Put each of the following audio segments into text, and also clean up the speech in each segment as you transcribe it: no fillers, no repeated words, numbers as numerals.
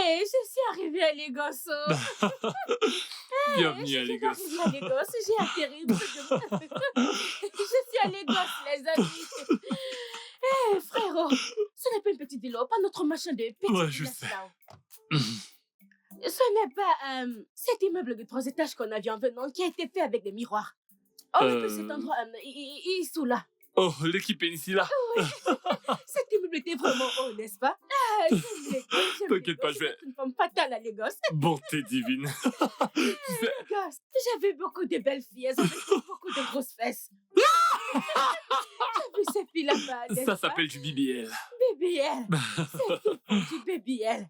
Hey, je suis arrivée à Lagos. Hey, Bienvenue je à viens Lagos. d'arriver à Lagos. J'ai atterri. Je suis à Lagos, les amis. Hey, frérot, ce n'est pas une petite ville, pas notre machin de Ouais, petite je ville sais. là. Ce n'est pas cet immeuble de 3 étages qu'on a vu en venant qui a été fait avec des miroirs. On appelle cet Euh... endroit Issoula. Oh, l'équipe est ici, là. Cet immeuble était vraiment haut, n'est-ce pas? Ah, j'aime Lagos, j'aime T'inquiète pas, Lagos. je Je vais vais... être une femme fatale à Lagos. Bonté divine. Tu sais... Lagos, j'ai vu beaucoup de belles filles, elles avaient beaucoup de grosses fesses. J'ai vu ces filles là-bas, n'est-ce Ça pas? s'appelle du BBL. BBL, ces filles font du BBL.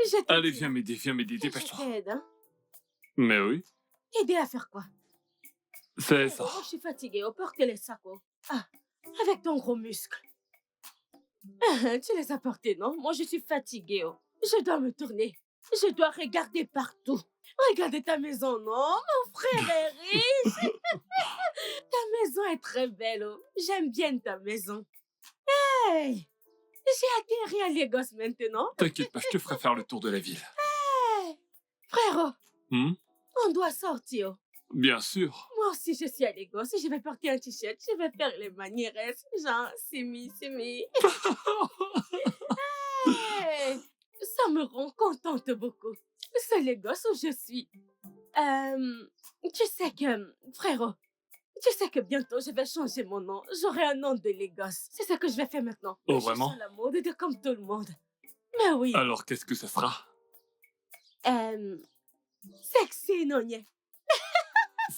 Je te Allez, dis, viens m'aider, je dépêche-toi. t'aide, hein. Mais oui, T'aider à faire quoi? c'est Oh, ça. moi, je suis fatiguée, oh, porte les sacs, oh. Ah, avec ton gros muscle. Tu les as portés, non? Moi, je suis fatiguée, oh. Je dois me tourner. Je dois regarder partout. Regardez ta maison, non? Mon frère est riche. Ta maison est très belle, oh. J'aime bien ta maison. Hey! J'ai atterri à Lagos maintenant. T'inquiète pas, je te ferai faire le tour de la ville. Hey! Frérot, Hmm? on doit sortir. Bien sûr. Moi aussi, je suis à Lagos. Je vais porter un t-shirt. Je vais faire les manières. Genre, Simi. Hey! Ça me rend contente beaucoup. C'est Lagos où je suis. Tu sais que, frérot, tu sais que bientôt je vais changer mon nom. J'aurai un nom de Lagos. C'est ça que je vais faire maintenant. Oh, Je suis vraiment? sur la mode de comme tout le monde. Mais oui. Alors, qu'est-ce que ça sera? Sexy Nonye.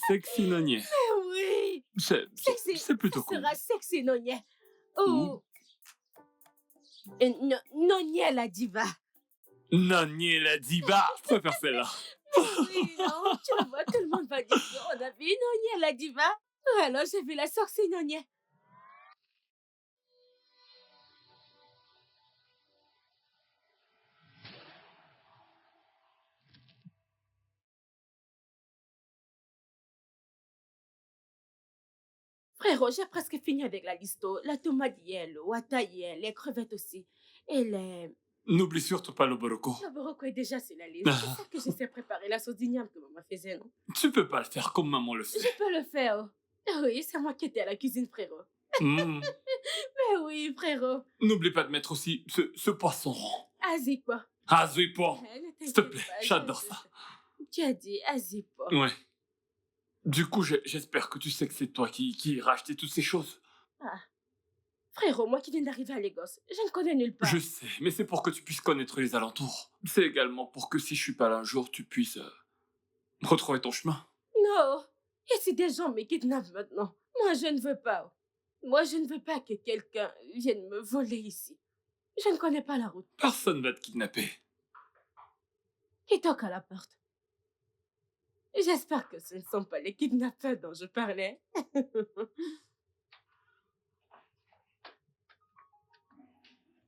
Sexy Nonier. Oui. Sexy. C'est plutôt Ça cool. sera Sexy Nonye. Hmm. Ou Nonye la diva. Nonier la diva. Je préfère celle-là. Oui, non, tu le vois, tout le monde va dire qu'on a vu Nonye la diva. Alors j'ai vu la sorcière Nonye. Frérot, j'ai presque fini avec la listo. La tomate hier, le wata hier, les crevettes aussi. Et les... N'oublie surtout pas le boroko. Le boroko est déjà sur la liste. C'est ça que je sais préparer, la sauce d'igname que maman faisait, non? Tu peux pas le faire comme maman le Je fait. peux le faire. Oui, c'est moi qui étais à la cuisine, frérot. Hmm. Mais oui, frérot. N'oublie pas de mettre aussi ce poisson rond. Azipo. Ah, Zuipo. Ne S'il te t'inquiète plaît, pas, j'adore ça. Tu as dit Azipo. Ouais. Du coup, j'espère que tu sais que c'est toi qui as racheté toutes ces choses. Ah. Frérot, moi qui viens d'arriver à Lagos, je ne connais nulle part. Je sais, mais c'est pour que tu puisses connaître les alentours. C'est également pour que si je suis pas là un jour, tu puisses retrouver ton chemin. Non. Et si des gens me kidnappent maintenant? Moi, je ne veux pas. Moi, je ne veux pas que quelqu'un vienne me voler ici. Je ne connais pas la route. Personne va te kidnapper. Qui toque à la porte? J'espère que ce ne sont pas les kidnappeurs dont je parlais.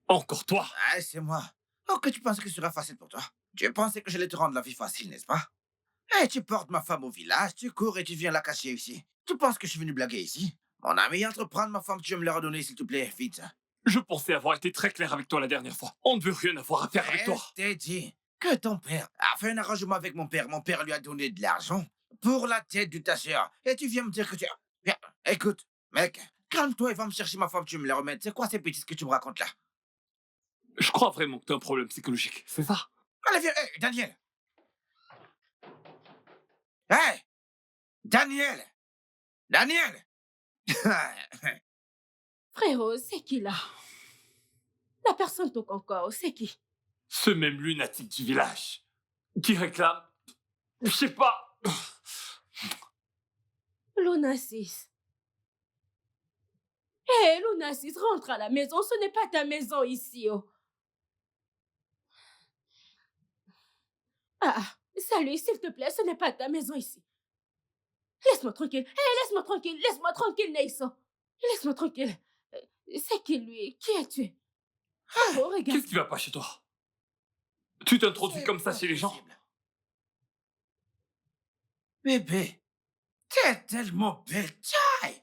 Encore toi. Ah, c'est moi. Oh, que tu penses que ce sera facile pour toi? Tu pensais que j'allais te rendre la vie facile, n'est-ce pas? Eh, tu portes ma femme au village, tu cours et tu viens la cacher ici. Tu penses que je suis venu blaguer ici? Mon ami, entreprendre ma femme, tu veux me la redonner, s'il te plaît, vite. Je pensais avoir été très clair avec toi la dernière fois. On ne veut rien avoir à faire avec toi. Je t'ai dit que ton père a fait un arrangement avec mon père. Mon père lui a donné de l'argent pour la tête de ta sœur. Et tu viens me dire que tu... Viens, écoute, mec, calme-toi et va me chercher ma femme, tu veux me la remettre. C'est quoi ces bêtises que tu me racontes là? Je crois vraiment que t'as un problème psychologique, c'est ça? Allez, viens, hé, Daniel! Hé! Daniel! Daniel! Frérot, c'est qui là? La personne toque encore, c'est qui? Ce même lunatique du village qui réclame... Je sais pas... Lunasis. Hé, Lunasis, rentre à la maison, ce n'est pas ta maison ici, oh. Ah, salut, s'il te plaît, ce n'est pas ta maison ici. Laisse-moi tranquille. Hé, laisse-moi tranquille, Neyso. Laisse-moi tranquille. C'est qui lui? Qui es-tu? Oh, regarde. Qu'est-ce qui va pas chez toi? Tu t'introduis C'est comme ça pas chez les gens? possible. Bébé, t'es tellement belle. Tchaï!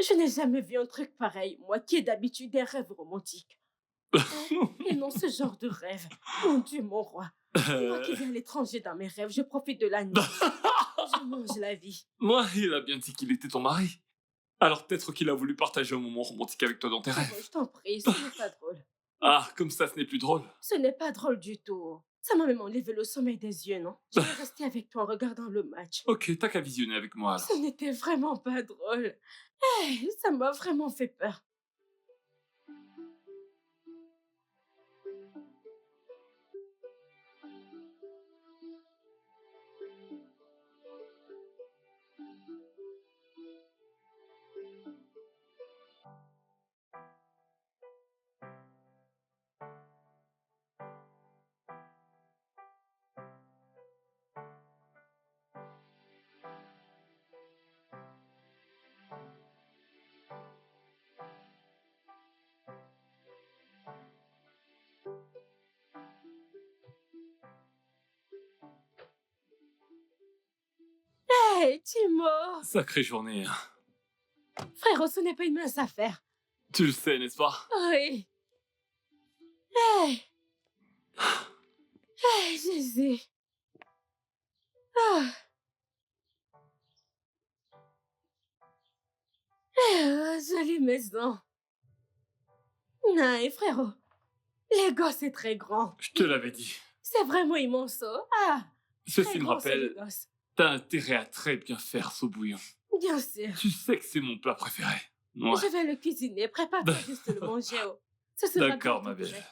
Je n'ai jamais vu un truc pareil, moi qui ai d'habitude des rêves romantiques. Et non, ce genre de rêve. Mon Dieu, mon roi. Moi qui Euh, vais à l'étranger dans mes rêves, je profite de la nuit. Je mange la vie. Moi, il a bien dit qu'il était ton mari. Alors peut-être qu'il a voulu partager un moment romantique avec toi dans tes Frérot, rêves. je t'en prie, ce n'est pas drôle. Ah, comme ça, ce n'est plus drôle. Ce n'est pas drôle du tout. Ça m'a même enlevé le sommeil des yeux, non? Je vais rester avec toi en regardant le match. Ok, t'as qu'à visionner avec moi alors. Ce n'était vraiment pas drôle. Ça m'a vraiment fait peur. Timo! Sacrée journée, hein. Frérot, ce n'est pas une mince affaire. Tu le sais, n'est-ce pas? Oui. Jésus. Ah. Jolie maison. Non, frérot. Les gosses, c'est très grand. Je te l'avais dit. C'est vraiment immense. Ah, Ceci très me grand, c'est les rappelle, gosses. t'as intérêt à très bien faire ce bouillon. Bien sûr. Tu sais que c'est mon plat préféré. Ouais. Je vais le cuisiner. Prépare-toi juste le manger. Ce sera D'accord, bientôt ma belle. prêt.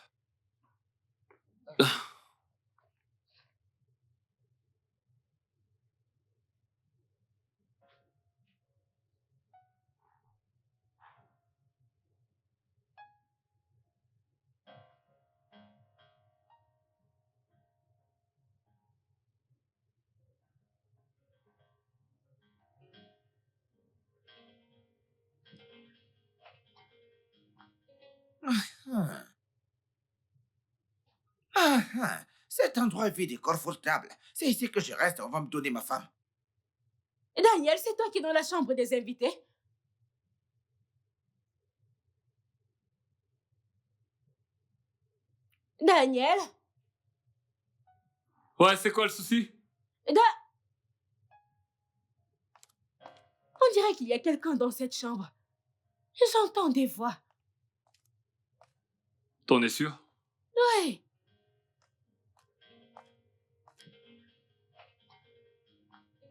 Ah, ah. Cet endroit est vide et confortable. C'est ici que je reste, on va me donner ma femme. Daniel, c'est toi qui es dans la chambre des invités? Daniel? Ouais, c'est quoi le souci? On dirait qu'il y a quelqu'un dans cette chambre. J'entends des voix. T'en es sûr? Oui.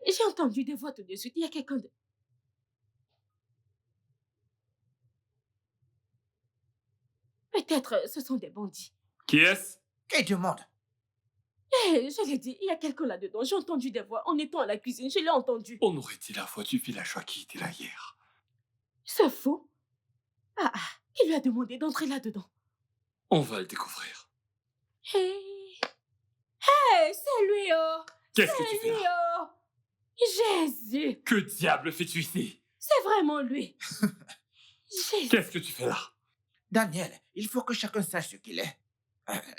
J'ai entendu des voix tout de suite. Il y a quelqu'un de... Peut-être ce sont des bandits. Qui est-ce? Qui demande? Je l'ai dit, il y a quelqu'un là-dedans. J'ai entendu des voix en étant à la cuisine. Je l'ai entendu. On aurait dit la voix du villageois qui était là hier. Ce fou. Qui lui a demandé d'entrer là-dedans? On va le découvrir. Hey, c'est lui, oh! Qu'est-ce que tu C'est fais lui, là? oh! Jésus! Que diable fais-tu ici? C'est vraiment lui. Jésus! Qu'est-ce que tu fais là? Daniel, il faut que chacun sache ce qu'il est.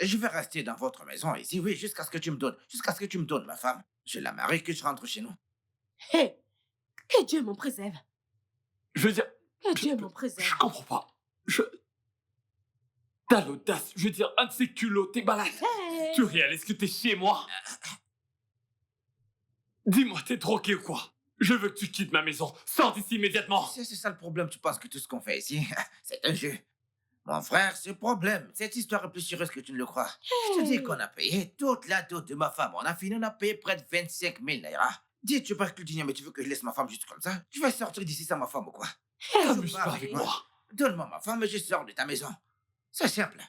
Je vais rester dans votre maison ici, oui, jusqu'à ce que tu me donnes ma femme. Je la marie, que je rentre chez nous. Hey! Que Dieu m'en préserve. Je veux dire, Que Dieu m'en préserve. je comprends pas. T'as l'audace, je veux dire, un de ces culots, t'es malade. Hey! Tu réalises que t'es chez moi? Dis-moi, t'es drogué ou quoi? Je veux que tu quittes ma maison. Sors d'ici immédiatement. C'est ça le problème, tu penses que tout ce qu'on fait ici, c'est un jeu. Mon frère, c'est le problème. Cette histoire est plus sérieuse que tu ne le crois. Je te dis qu'on a payé toute la dot de ma femme. On a fini, on a payé près de 25 000 naira. Dis, tu parles que le dîner, mais tu veux que je laisse ma femme juste comme ça? Tu vas sortir d'ici sans ma femme ou quoi? T'amuses pas avec moi. Donne-moi ma femme et je sors de ta maison. C'est simple.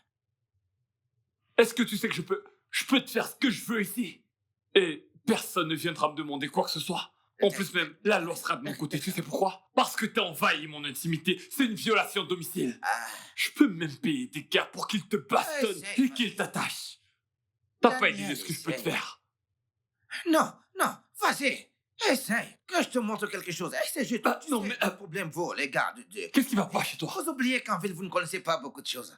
Est-ce que tu sais que je peux te faire ce que je veux ici? Et personne ne viendra me demander quoi que ce soit. En plus même, la loi sera de mon côté. Tu sais pourquoi? Parce que t'as envahi mon intimité. C'est une violation de domicile. Ah, Je peux même payer des gars pour qu'ils te bastonnent Essaye, et qu'ils t'attachent. T'as pas idée de Daniel, ce que je peux te essaye. faire. non, vas-y. Essaye, que je te montre quelque chose. Essaye, je te... Ah, non, mais, le problème, vous, les gars, Qu'est-ce qui va pas chez toi? vous oubliez qu'en ville, vous ne connaissez pas beaucoup de choses.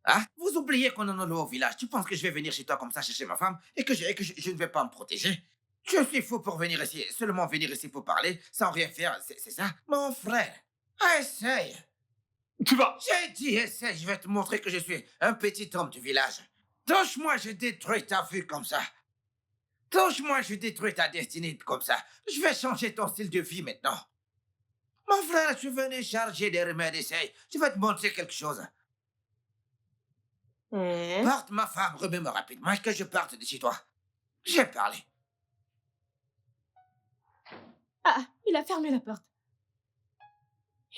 Hein? Vous oubliez qu'on en a au village. Tu penses que je vais venir chez toi comme ça chercher ma femme et que je ne vais pas me protéger? Je suis fou pour venir ici, seulement venir ici pour parler, sans rien faire, c'est ça? Mon frère, Essaye. Tu vas... J'ai dit essaye, je vais te montrer que je suis un petit homme du village. Touche-moi, je détruis ta vue comme ça. Touche-moi, je détruis ta destinée comme ça. Je vais changer ton style de vie maintenant. Mon frère, tu venais charger des remèdes, essaye. Je vais te montrer quelque chose. Hein? Porte ma femme, remets-moi rapidement que je parte de chez toi. J'ai parlé. Ah, il a fermé la porte.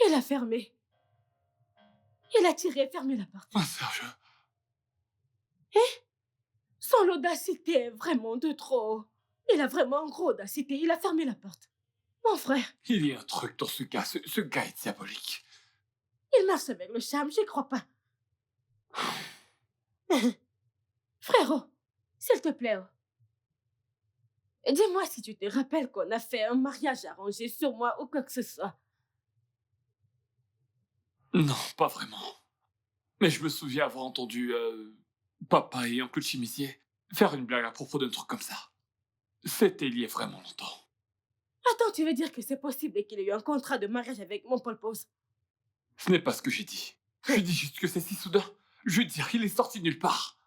Il a fermé. Il a tiré et fermé la porte. Oh, Serge. Son audacité est vraiment de trop. Il a vraiment une grosse audacité. Il a fermé la porte. Mon frère, Il y a un truc dans ce gars. Ce gars est diabolique. il marche avec le charme, j'y crois pas. Frérot, s'il te plaît, dis-moi si tu te rappelles qu'on a fait un mariage arrangé sur moi ou quoi que ce soit. Non, pas vraiment. Mais je me souviens avoir entendu papa et oncle Chimisier faire une blague à propos d'un truc comme ça. C'était il y a vraiment longtemps. Attends, tu veux dire que c'est possible qu'il ait eu un contrat de mariage avec mon Paul Pose? Ce n'est pas ce que j'ai dit. Je dis juste que c'est si soudain. Je veux dire, il est sorti nulle part.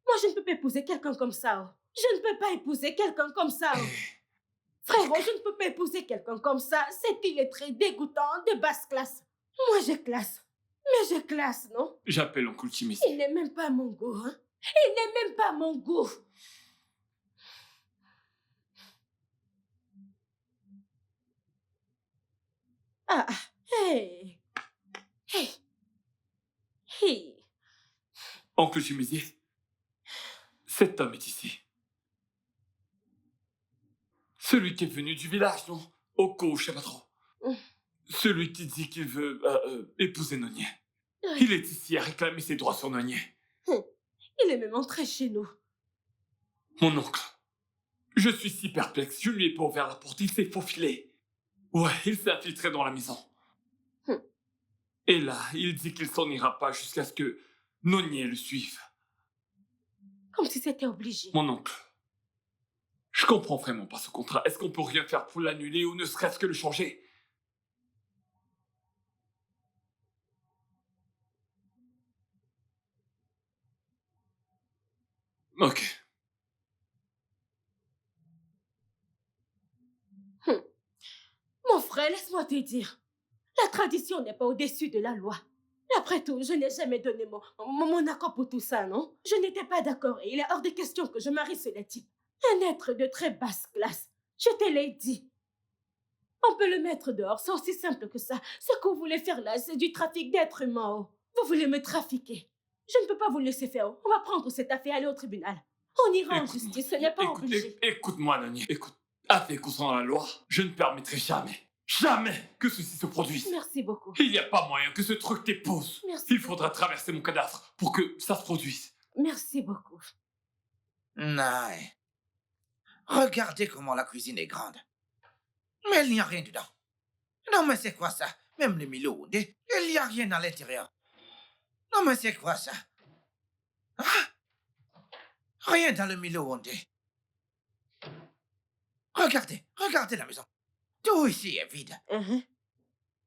Moi, je ne peux pas épouser quelqu'un comme ça. Je ne peux pas épouser quelqu'un comme ça. Frérot, je ne peux pas épouser quelqu'un comme ça. C'est illettré, dégoûtant, de basse classe. Moi, j'ai classe. Mais j'ai classe, non? J'appelle oncle Chimisier. Il n'est même pas mon goût, hein? Il n'est même pas mon goût. Ah, hey. Hey. Hey. Oncle Chimisier, cet homme est ici. Celui qui est venu du village, non? Oko, je sais pas trop. Celui qui dit qu'il veut épouser Nonier. Oui. Il est ici à réclamer ses droits sur Nonier. Il est même entré chez nous. Mon oncle, je suis si perplexe. Je lui ai pas ouvert la porte, il s'est faufilé. Ouais, il s'est infiltré dans la maison. Et là, il dit qu'il s'en ira pas jusqu'à ce que Nonier le suive. Comme si c'était obligé. Mon oncle, je comprends vraiment pas ce contrat. Est-ce qu'on peut rien faire pour l'annuler ou ne serait-ce que le changer? Ok. Mon frère, laisse-moi te dire. La tradition n'est pas au-dessus de la loi. Après tout, je n'ai jamais donné mon accord pour tout ça, non? Je n'étais pas d'accord et il est hors de question que je marie ce type. Un être de très basse classe. Je te l'ai dit. On peut le mettre dehors, c'est aussi simple que ça. Ce que vous voulez faire là, c'est du trafic d'êtres humains. Vous voulez me trafiquer. Je ne peux pas vous laisser faire. On va prendre cette affaire et aller au tribunal. On ira en justice, ce n'est pas obligé. Écoute-moi, Nani. Écoute, avec ou sans la loi, je ne permettrai jamais que ceci se produise. Merci beaucoup. Il n'y a pas moyen que ce truc t'épouse. Merci. Il faudra traverser mon cadavre pour que ça se produise. Merci beaucoup. Non. Regardez comment la cuisine est grande. Mais il n'y a rien dedans. Non, mais c'est quoi ça? Même le Milo, il n'y a rien à l'intérieur. Non, mais c'est quoi ça? Ah? Rien dans le Milo Hondé. Regardez la maison. Tout ici est vide.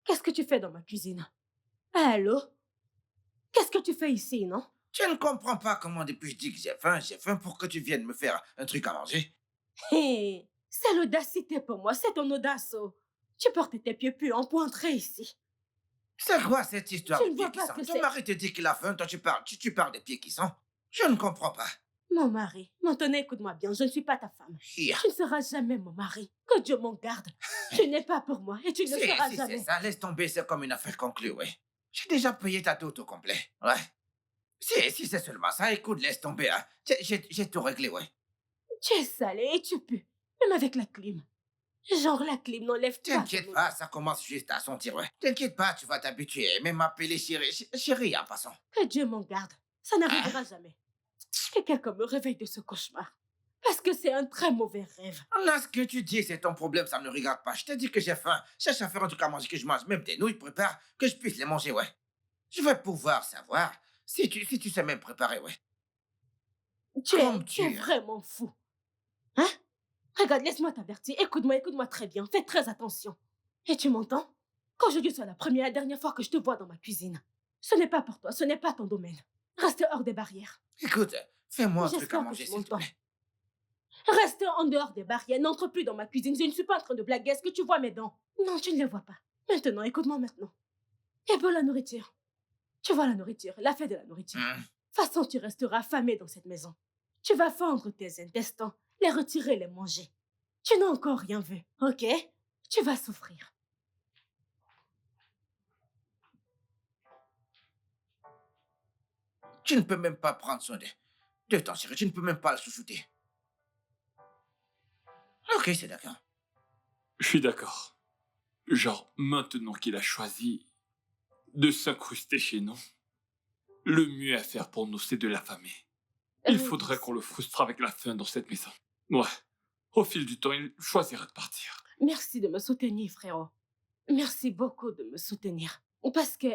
Qu'est-ce que tu fais dans ma cuisine? Allô? Qu'est-ce que tu fais ici, non? Tu ne comprends pas comment depuis je dis que j'ai faim pour que tu viennes me faire un truc à manger. Hé, c'est l'audacité pour moi, c'est ton audace. Tu portes tes pieds puants pour entrer ici. C'est quoi cette histoire Tu de ne pieds vois qui pas sentent? que Ton c'est... mari te dit qu'il a faim, toi tu parles des pieds qui sentent. Je ne comprends pas. Mon mari, maintenant écoute-moi bien, je ne suis pas ta femme. Hier. Tu ne seras jamais mon mari. Que Dieu m'en garde. Tu n'es pas pour moi et tu ne le seras Si jamais. c'est ça, laisse tomber, c'est comme une affaire conclue, oui. J'ai déjà payé ta dot au complet, ouais. Si c'est seulement ça, écoute, laisse tomber, hein. J'ai tout réglé, ouais. Tu es salé et tu pues, même avec la clim. Genre la clim n'enlève pas. T'inquiète pas, ça commence juste à sentir, ouais. T'inquiète pas, tu vas t'habituer, même m'appeler chérie en passant. Que Dieu m'en garde. Ça n'arrivera jamais. Que quelqu'un me réveille de ce cauchemar. Parce que c'est un très mauvais rêve. Là, ce que tu dis, c'est ton problème, ça ne regarde pas. Je t'ai dit que j'ai faim. Cherche à faire un truc à manger que je mange, même des nouilles, prépare, que je puisse les manger, ouais. Je vais pouvoir savoir si tu sais même préparer, ouais. Tu Comme es tu es. vraiment fou. Hein? Regarde, laisse-moi t'avertir. Écoute-moi très bien. Fais très attention. Et tu m'entends? Quand je dis c'est la première et dernière fois que je te vois dans ma cuisine, ce n'est pas pour toi, ce n'est pas ton domaine. Reste hors des barrières. Écoute, fais-moi un truc à J'espère que manger, tu s'il te m'entends. plaît. Reste en dehors des barrières, n'entre plus dans ma cuisine. Je ne suis pas en train de blaguer. Est-ce que tu vois mes dents? Non, tu ne les vois pas. Maintenant, écoute-moi maintenant. Et pour la nourriture. Tu vois la nourriture, la fête de la nourriture. De toute façon, tu resteras affamé dans cette maison. Tu vas fendre tes intestins, les retirer, les manger. Tu n'as encore rien vu, ok? Tu vas souffrir. Tu ne peux même pas prendre soin de ton chéri. Tu ne peux même pas le chouchouter. Ok, c'est d'accord. Je suis d'accord. Genre, maintenant qu'il a choisi de s'incruster chez nous, le mieux à faire pour nous, c'est de l'affamer. Il faudrait qu'on le frustre avec la faim dans cette maison. Ouais. Au fil du temps, il choisira de partir. Merci de me soutenir, frérot. Merci beaucoup de me soutenir. Parce que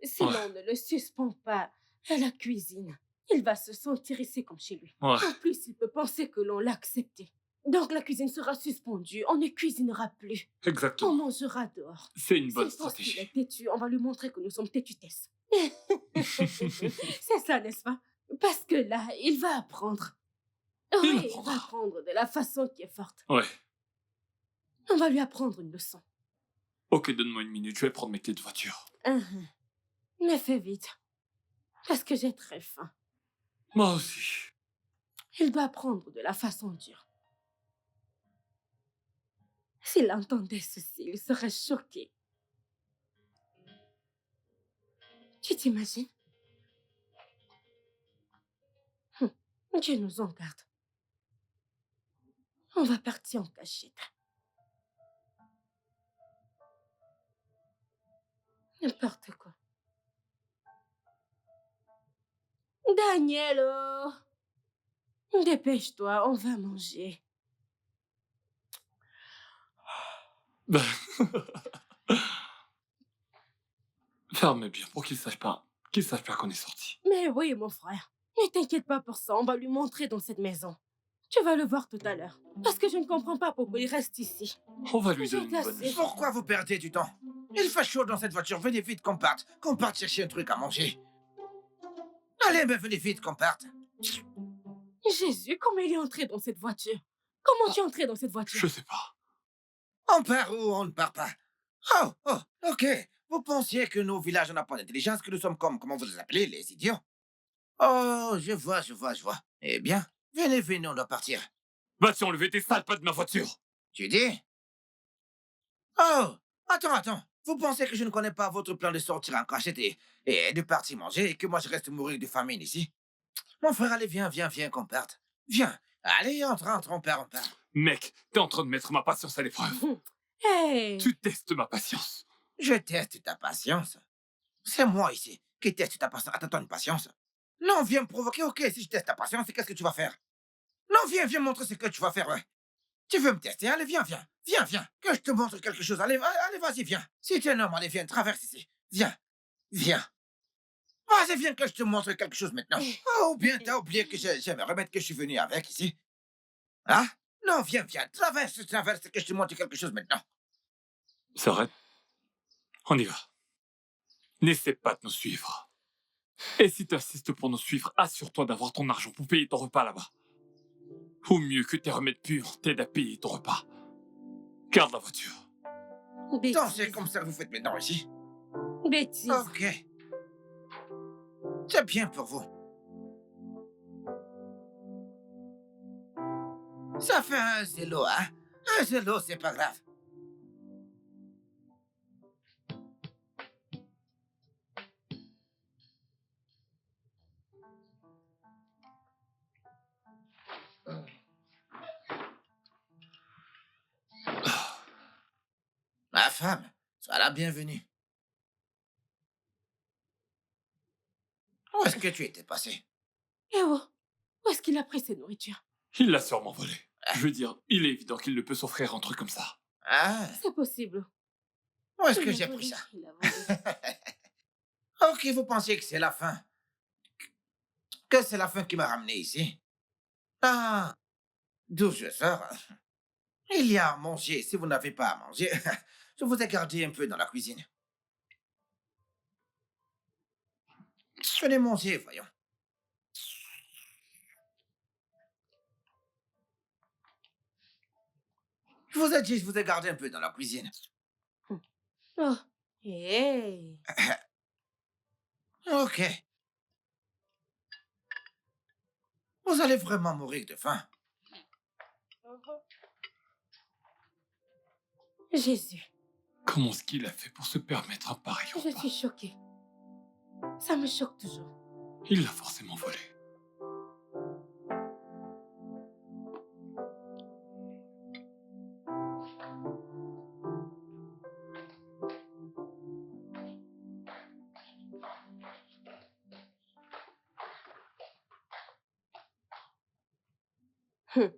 si Ouais. l'on ne le suspend pas à la cuisine, il va se sentir ici comme chez lui. Ouais. En plus, il peut penser que l'on l'a accepté. Donc la cuisine sera suspendue, on ne cuisinera plus, on Exactement. mangera dehors. C'est une bonne S'il pense qu'il est stratégie. têtu, on va lui montrer que nous sommes têtutesses. C'est ça, n'est-ce pas? Parce que là, il va apprendre. Oui, il va apprendra. apprendre de la façon qui est forte. Ouais. On va lui apprendre une leçon. Ok, donne-moi une minute, je vais prendre mes clés de voiture. Mais fais vite, parce que j'ai très faim. Moi aussi. Il doit apprendre de la façon dure. S'il entendait ceci, il serait choqué. Tu t'imagines? Dieu nous en garde. On va partir en cachette. N'importe quoi. Danielo! Dépêche-toi, on va manger. Ferme bien pour qu'il sache pas qu'on est sorti. Mais oui, mon frère. Ne t'inquiète pas pour ça, on va lui montrer dans cette maison. Tu vas le voir tout à l'heure. Parce que je ne comprends pas pourquoi il reste ici. On va lui J'ai donner une bonne assez. leçon. Pourquoi vous perdez du temps? Il fait chaud dans cette voiture. Venez vite qu'on parte. Qu'on parte chercher un truc à manger. Allez, mais venez vite qu'on parte. Jésus, comment il est entré dans cette voiture? Comment tu es entré dans cette voiture? Je sais pas. On part ou on ne part pas? Oh, ok. Vous pensiez que nos villages n'ont pas d'intelligence, que nous sommes comme, comment vous les appelez, les idiots? Oh, je vois. Eh bien, venez, on doit partir. Vas-tu enlever tes sales pattes de ma voiture? Tu dis? Oh, attends. Vous pensez que je ne connais pas votre plan de sortir en cachette et de partir manger et que moi je reste mourir de famine ici? Mon frère, allez, viens, qu'on parte. Viens. Allez, entre, on part. Mec, t'es en train de mettre ma patience à l'épreuve. Hey! Tu testes ma patience. Je teste ta patience. C'est moi ici qui teste ta patience. Attends, une patience. Non, viens me provoquer, ok, si je teste ta patience, qu'est-ce que tu vas faire? Non, viens me montrer ce que tu vas faire, ouais. Tu veux me tester? Allez, viens. Que je te montre quelque chose. Allez, vas-y, viens. Si tu es un homme, allez, viens, traverse ici. Viens. Vas-y, viens que je te montre quelque chose maintenant. Oh, bien, t'as oublié que j'aime remettre que je suis venu avec ici. Hein? Non, viens, traverse, que je te montre quelque chose maintenant. C'est vrai. On y va. N'essaie pas de nous suivre. Et si t'insistes pour nous suivre, assure-toi d'avoir ton argent pour payer ton repas là-bas. Ou mieux que tes remèdes purs t'aident à payer ton repas. Garde la voiture. Donc, c'est comme ça que vous faites maintenant ici. Bêtise. Ok. C'est bien pour vous. Ça fait un zélo, hein? Un zélo, c'est pas grave. Ma femme, sois la bienvenue. Où est-ce que tu étais passé? Eh oh, où est-ce qu'il a pris ses nourritures? Il l'a sûrement volé. Je veux dire, il est évident qu'il ne peut s'offrir un truc comme ça. Ah, C'est possible. où est-ce Il que a j'ai volé, pris ça? il a volé. Ok, vous pensiez que c'est la fin. Que c'est la fin qui m'a ramené ici. Ah, d'où je sors. Il y a à manger. Si vous n'avez pas à manger, je vous ai gardé un peu dans la cuisine. Venez manger, voyons. Je vous ai dit, je vous ai gardé un peu dans la cuisine. Oh, hey. Ok. Vous allez vraiment mourir de faim. Jésus, Comment est-ce qu'il a fait pour se permettre un pareil je repas? suis choquée. Ça me choque toujours. Il l'a forcément volé. Hum.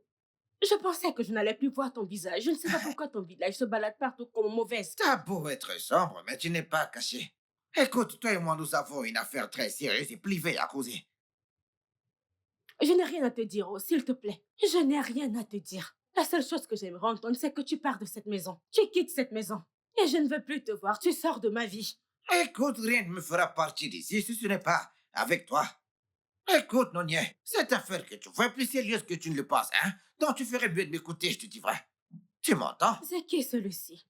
Je pensais que je n'allais plus voir ton visage. Je ne sais pas pourquoi ton visage se balade partout comme mauvaise. T'as beau être sombre, mais tu n'es pas caché. Écoute, toi et moi, nous avons une affaire très sérieuse et privée à causer. Je n'ai rien à te dire, oh, s'il te plaît. Je n'ai rien à te dire. La seule chose que j'aimerais entendre, c'est que tu pars de cette maison. Tu quittes cette maison. Et je ne veux plus te voir. Tu sors de ma vie. Écoute, rien ne me fera partir d'ici si ce n'est pas avec toi. Écoute, Nonier, cette affaire que tu vois est plus sérieuse que tu ne le penses, hein? Donc tu ferais mieux de m'écouter, je te dis vrai. Tu m'entends? C'est qui celui-ci?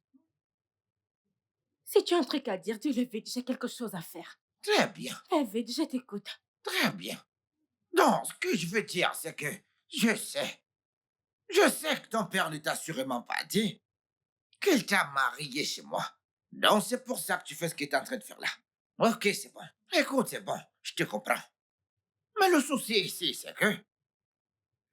Si tu as un truc à dire, dis-le vite. J'ai quelque chose à faire. Très bien, Très vite, je t'écoute. très bien. Donc, ce que je veux dire, c'est que je sais. Je sais que ton père ne t'a sûrement pas dit qu'il t'a marié chez moi. Donc, c'est pour ça que tu fais ce que tu es en train de faire là. Ok, c'est bon. Écoute, c'est bon, je te comprends. Mais le souci ici, c'est que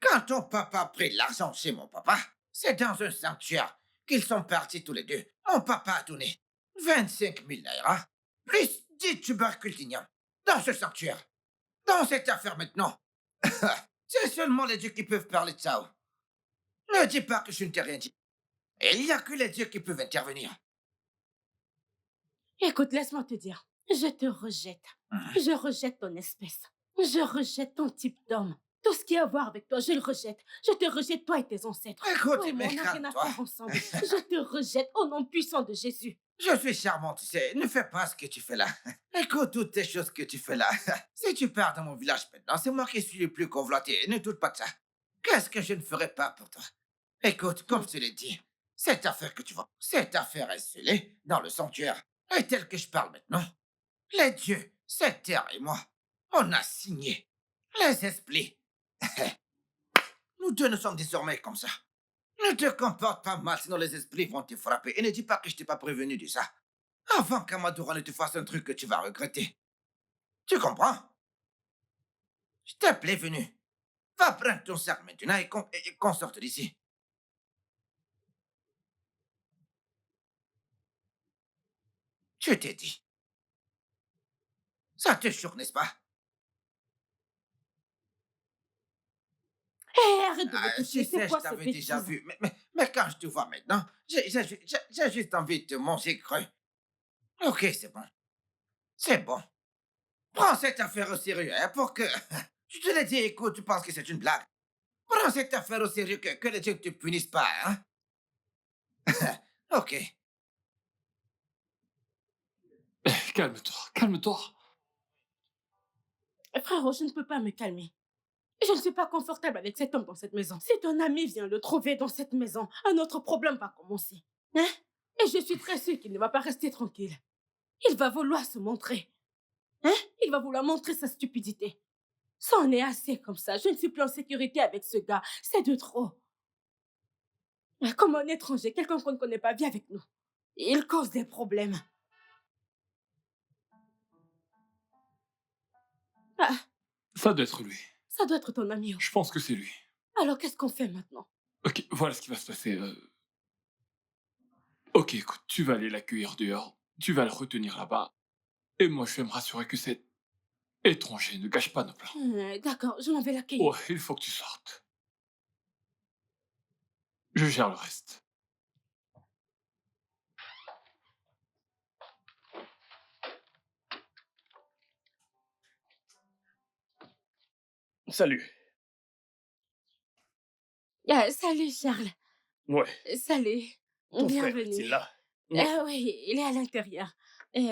quand ton papa a pris de l'argent chez mon papa, c'est dans un sanctuaire qu'ils sont partis tous les deux. Mon papa a donné 25 000 naira, plus 10 tubercules d'igname dans ce sanctuaire. Dans cette affaire maintenant, c'est seulement les dieux qui peuvent parler de ça. Ne dis pas que je ne t'ai rien dit. Il n'y a que les dieux qui peuvent intervenir. Écoute, laisse-moi te dire. Je te rejette. Je rejette ton espèce. Je rejette ton type d'homme. Tout ce qui a à voir avec toi, je le rejette. Je te rejette, toi et tes ancêtres. Écoute, Toi et moi, mais on n'a rien à calme-toi. faire ensemble. Je te rejette au nom puissant de Jésus. Je suis charmante, tu sais. Ne fais pas ce que tu fais là. Écoute toutes tes choses que tu fais là. Si tu pars dans mon village maintenant, c'est moi qui suis le plus convoité. Ne doute pas de ça. Qu'est-ce que je ne ferai pas pour toi? Écoute, comme je te l'ai dit, cette affaire que tu vois, cette affaire est scellée dans le sanctuaire. Et tel que je parle maintenant, les dieux, cette terre et moi, on a signé. Les esprits. Nous deux ne sommes désormais comme ça. Ne te comporte pas mal, sinon les esprits vont te frapper. Et ne dis pas que je t'ai pas prévenu de ça. Avant qu'Amadora ne te fasse un truc que tu vas regretter. Tu comprends? Je t'ai prévenu. Va prendre ton sac maintenant et qu'on sorte d'ici. Je t'ai dit. Ça te choque, n'est-ce pas? Hé, arrête de me Tu toucher. sais, C'est je quoi ce t'avais déjà bêtise? vu. Mais quand je te vois maintenant, j'ai juste envie de te manger creux. Ok, c'est bon. C'est bon. Prends cette affaire au sérieux, hein, pour que... Je te l'ai dit, écoute, tu penses que c'est une blague. Prends cette affaire au sérieux, que les dieux ne te punissent pas, hein? Ok. Calme-toi, calme-toi. Frérot, je ne peux pas me calmer. Je ne suis pas confortable avec cet homme dans cette maison. Si ton ami vient le trouver dans cette maison, un autre problème va commencer. Hein? Et je suis très sûre qu'il ne va pas rester tranquille. Il va vouloir se montrer. Hein? Il va vouloir montrer sa stupidité. Ça en est assez comme ça. Je ne suis plus en sécurité avec ce gars. C'est de trop. Comme un étranger, quelqu'un qu'on ne connaît pas, vient avec nous. Il cause des problèmes. Ah, Ça doit être lui. ça doit être ton ami. Je pense que c'est lui. Alors qu'est-ce qu'on fait maintenant? Ok, voilà ce qui va se passer. Ok, écoute, tu vas aller l'accueillir dehors. Tu vas le retenir là-bas. Et moi, je vais me rassurer que cet étranger ne gâche pas nos plans. D'accord, je m'en vais l'accueillir. Ouais, il faut que tu sortes. Je gère le reste. Salut. Salut Charles. Ouais. Salut. Ton frère Bienvenue. est-il là? Oui, il est à l'intérieur. Et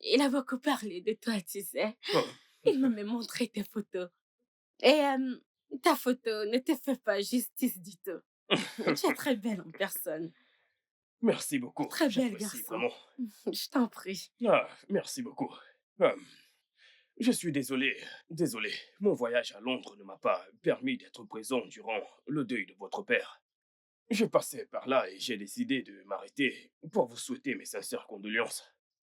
il a beaucoup parlé de toi, tu sais. Oh, Il m'a même montré tes photos. Et ta photo ne te fait pas justice du tout. Tu es très belle en personne. merci beaucoup. Très bel J'apprécie garçon. vraiment. Je t'en prie. Ah, merci beaucoup. Ah, je suis désolé. Désolé. Mon voyage à Londres ne m'a pas permis d'être présent durant le deuil de votre père. Je passais par là et j'ai décidé de m'arrêter pour vous souhaiter mes sincères condoléances.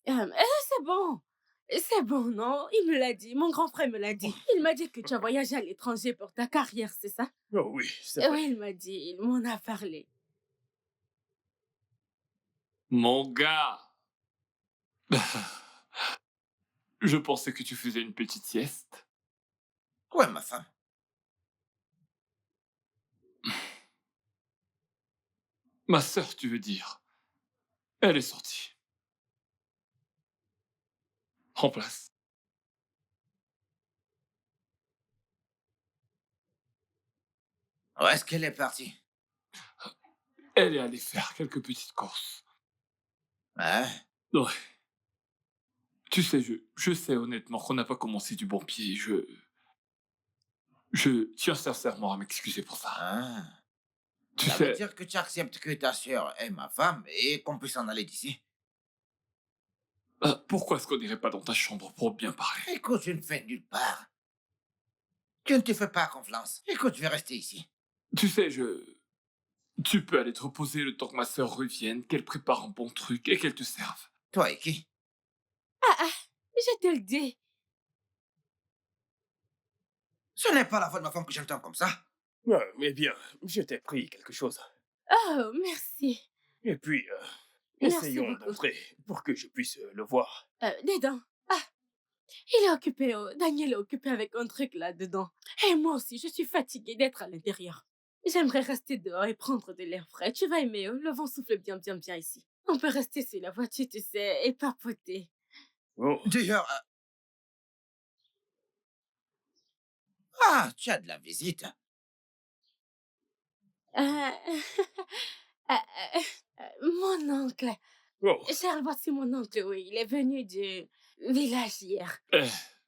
C'est bon. C'est bon, non? Il me l'a dit. Mon grand frère me l'a dit. Il m'a dit que tu as voyagé à l'étranger pour ta carrière, c'est ça? Oh oui, c'est vrai. Oui, il m'a dit. Il m'en a parlé. Mon gars, je pensais que tu faisais une petite sieste. Ouais, ma femme. Ma sœur, tu veux dire. Elle est sortie. En place. Où est-ce qu'elle est partie? Elle est allée faire quelques petites courses. Hein? Ouais. Tu sais, je sais honnêtement qu'on n'a pas commencé du bon pied. Je tiens sincèrement à m'excuser pour ça. Ah. Tu Ça veut sais, dire que tu acceptes que ta sœur est ma femme et qu'on puisse en aller d'ici. pourquoi est-ce qu'on n'irait pas dans ta chambre pour bien parler? Écoute, je ne fais nulle part. Tu ne te fais pas confiance. Écoute, je vais rester ici. Tu sais, tu peux aller te reposer le temps que ma sœur revienne, qu'elle prépare un bon truc et qu'elle te serve. Toi et qui? Je te le dis. Ce n'est pas la voix de ma femme que j'entends comme ça. Ah, eh bien, je t'ai pris quelque chose. Oh, merci. Et puis, Merci essayons beaucoup. d'entrer pour que je puisse le voir. Dedans. Ah, il est occupé. Daniel est occupé avec un truc là-dedans. Et moi aussi, je suis fatiguée d'être à l'intérieur. J'aimerais rester dehors et prendre de l'air frais. Tu vas aimer, le vent souffle bien, bien, bien ici. On peut rester sur la voiture, tu sais, et papoter. Oh, D'ailleurs, tu as de la visite. Euh, euh, euh, mon oncle. oh, Charles, voici mon oncle, oui. Il est venu du village hier.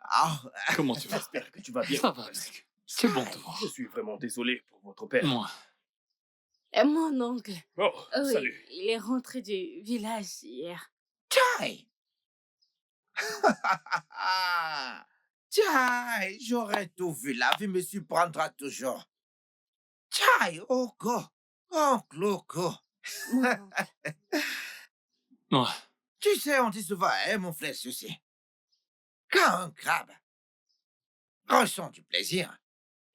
Ah, Comment tu vas? j'espère que tu vas bien. Ça va, mec. C'est bon de te voir. Je suis vraiment désolé pour votre père. Moi, Mon oncle. Oh, Oui, salut. il est rentré du village hier. Tchai! Tchai, j'aurais tout vu. La vie me surprendra toujours. Tchai, Oko. Oncle Oko. Mon oncle. ouais. Tu sais, on dit souvent, hein, mon frère ceci. Quand un crabe ressent du plaisir,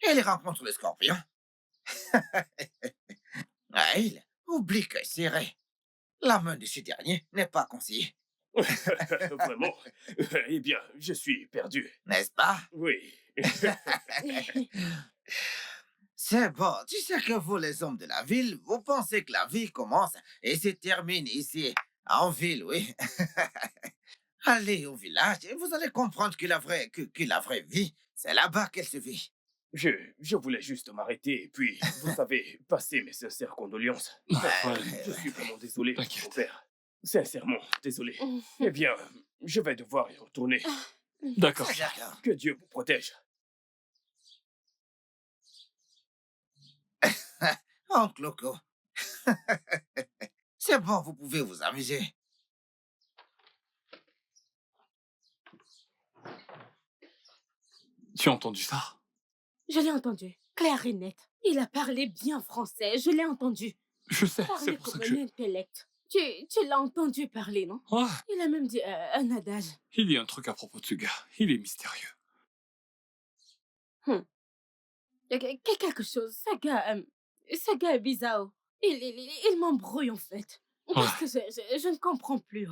il rencontre le scorpion. Il oublie que serrer la main de ce dernier n'est pas conseillé, Vraiment. Eh bien, je suis perdu. n'est-ce pas? Oui. C'est bon, tu sais que vous, les hommes de la ville, vous pensez que la vie commence et se termine ici, en ville, oui. Allez au village et vous allez comprendre que la vraie vie, c'est là-bas qu'elle se vit. Je voulais juste m'arrêter et puis, vous savez, passer mes sincères condoléances. Ouais. Je suis vraiment désolé pour T'inquiète. mon père. Sincèrement, désolé. Eh bien, je vais devoir y retourner. D'accord. D'accord. Que Dieu vous protège. Oncle Loco. C'est bon, vous pouvez vous amuser. Tu as entendu ça? Je l'ai entendu, clair et net. Il a parlé bien français, je l'ai entendu. Je sais, c'est Parler pour ça comme que un intellect. Tu l'as entendu parler, non? Ouais. Il a même dit un adage. Il y a un truc à propos de ce gars. Il est mystérieux. Quelque chose. Ce gars est bizarre. Il m'embrouille en fait. Parce que je ne comprends plus.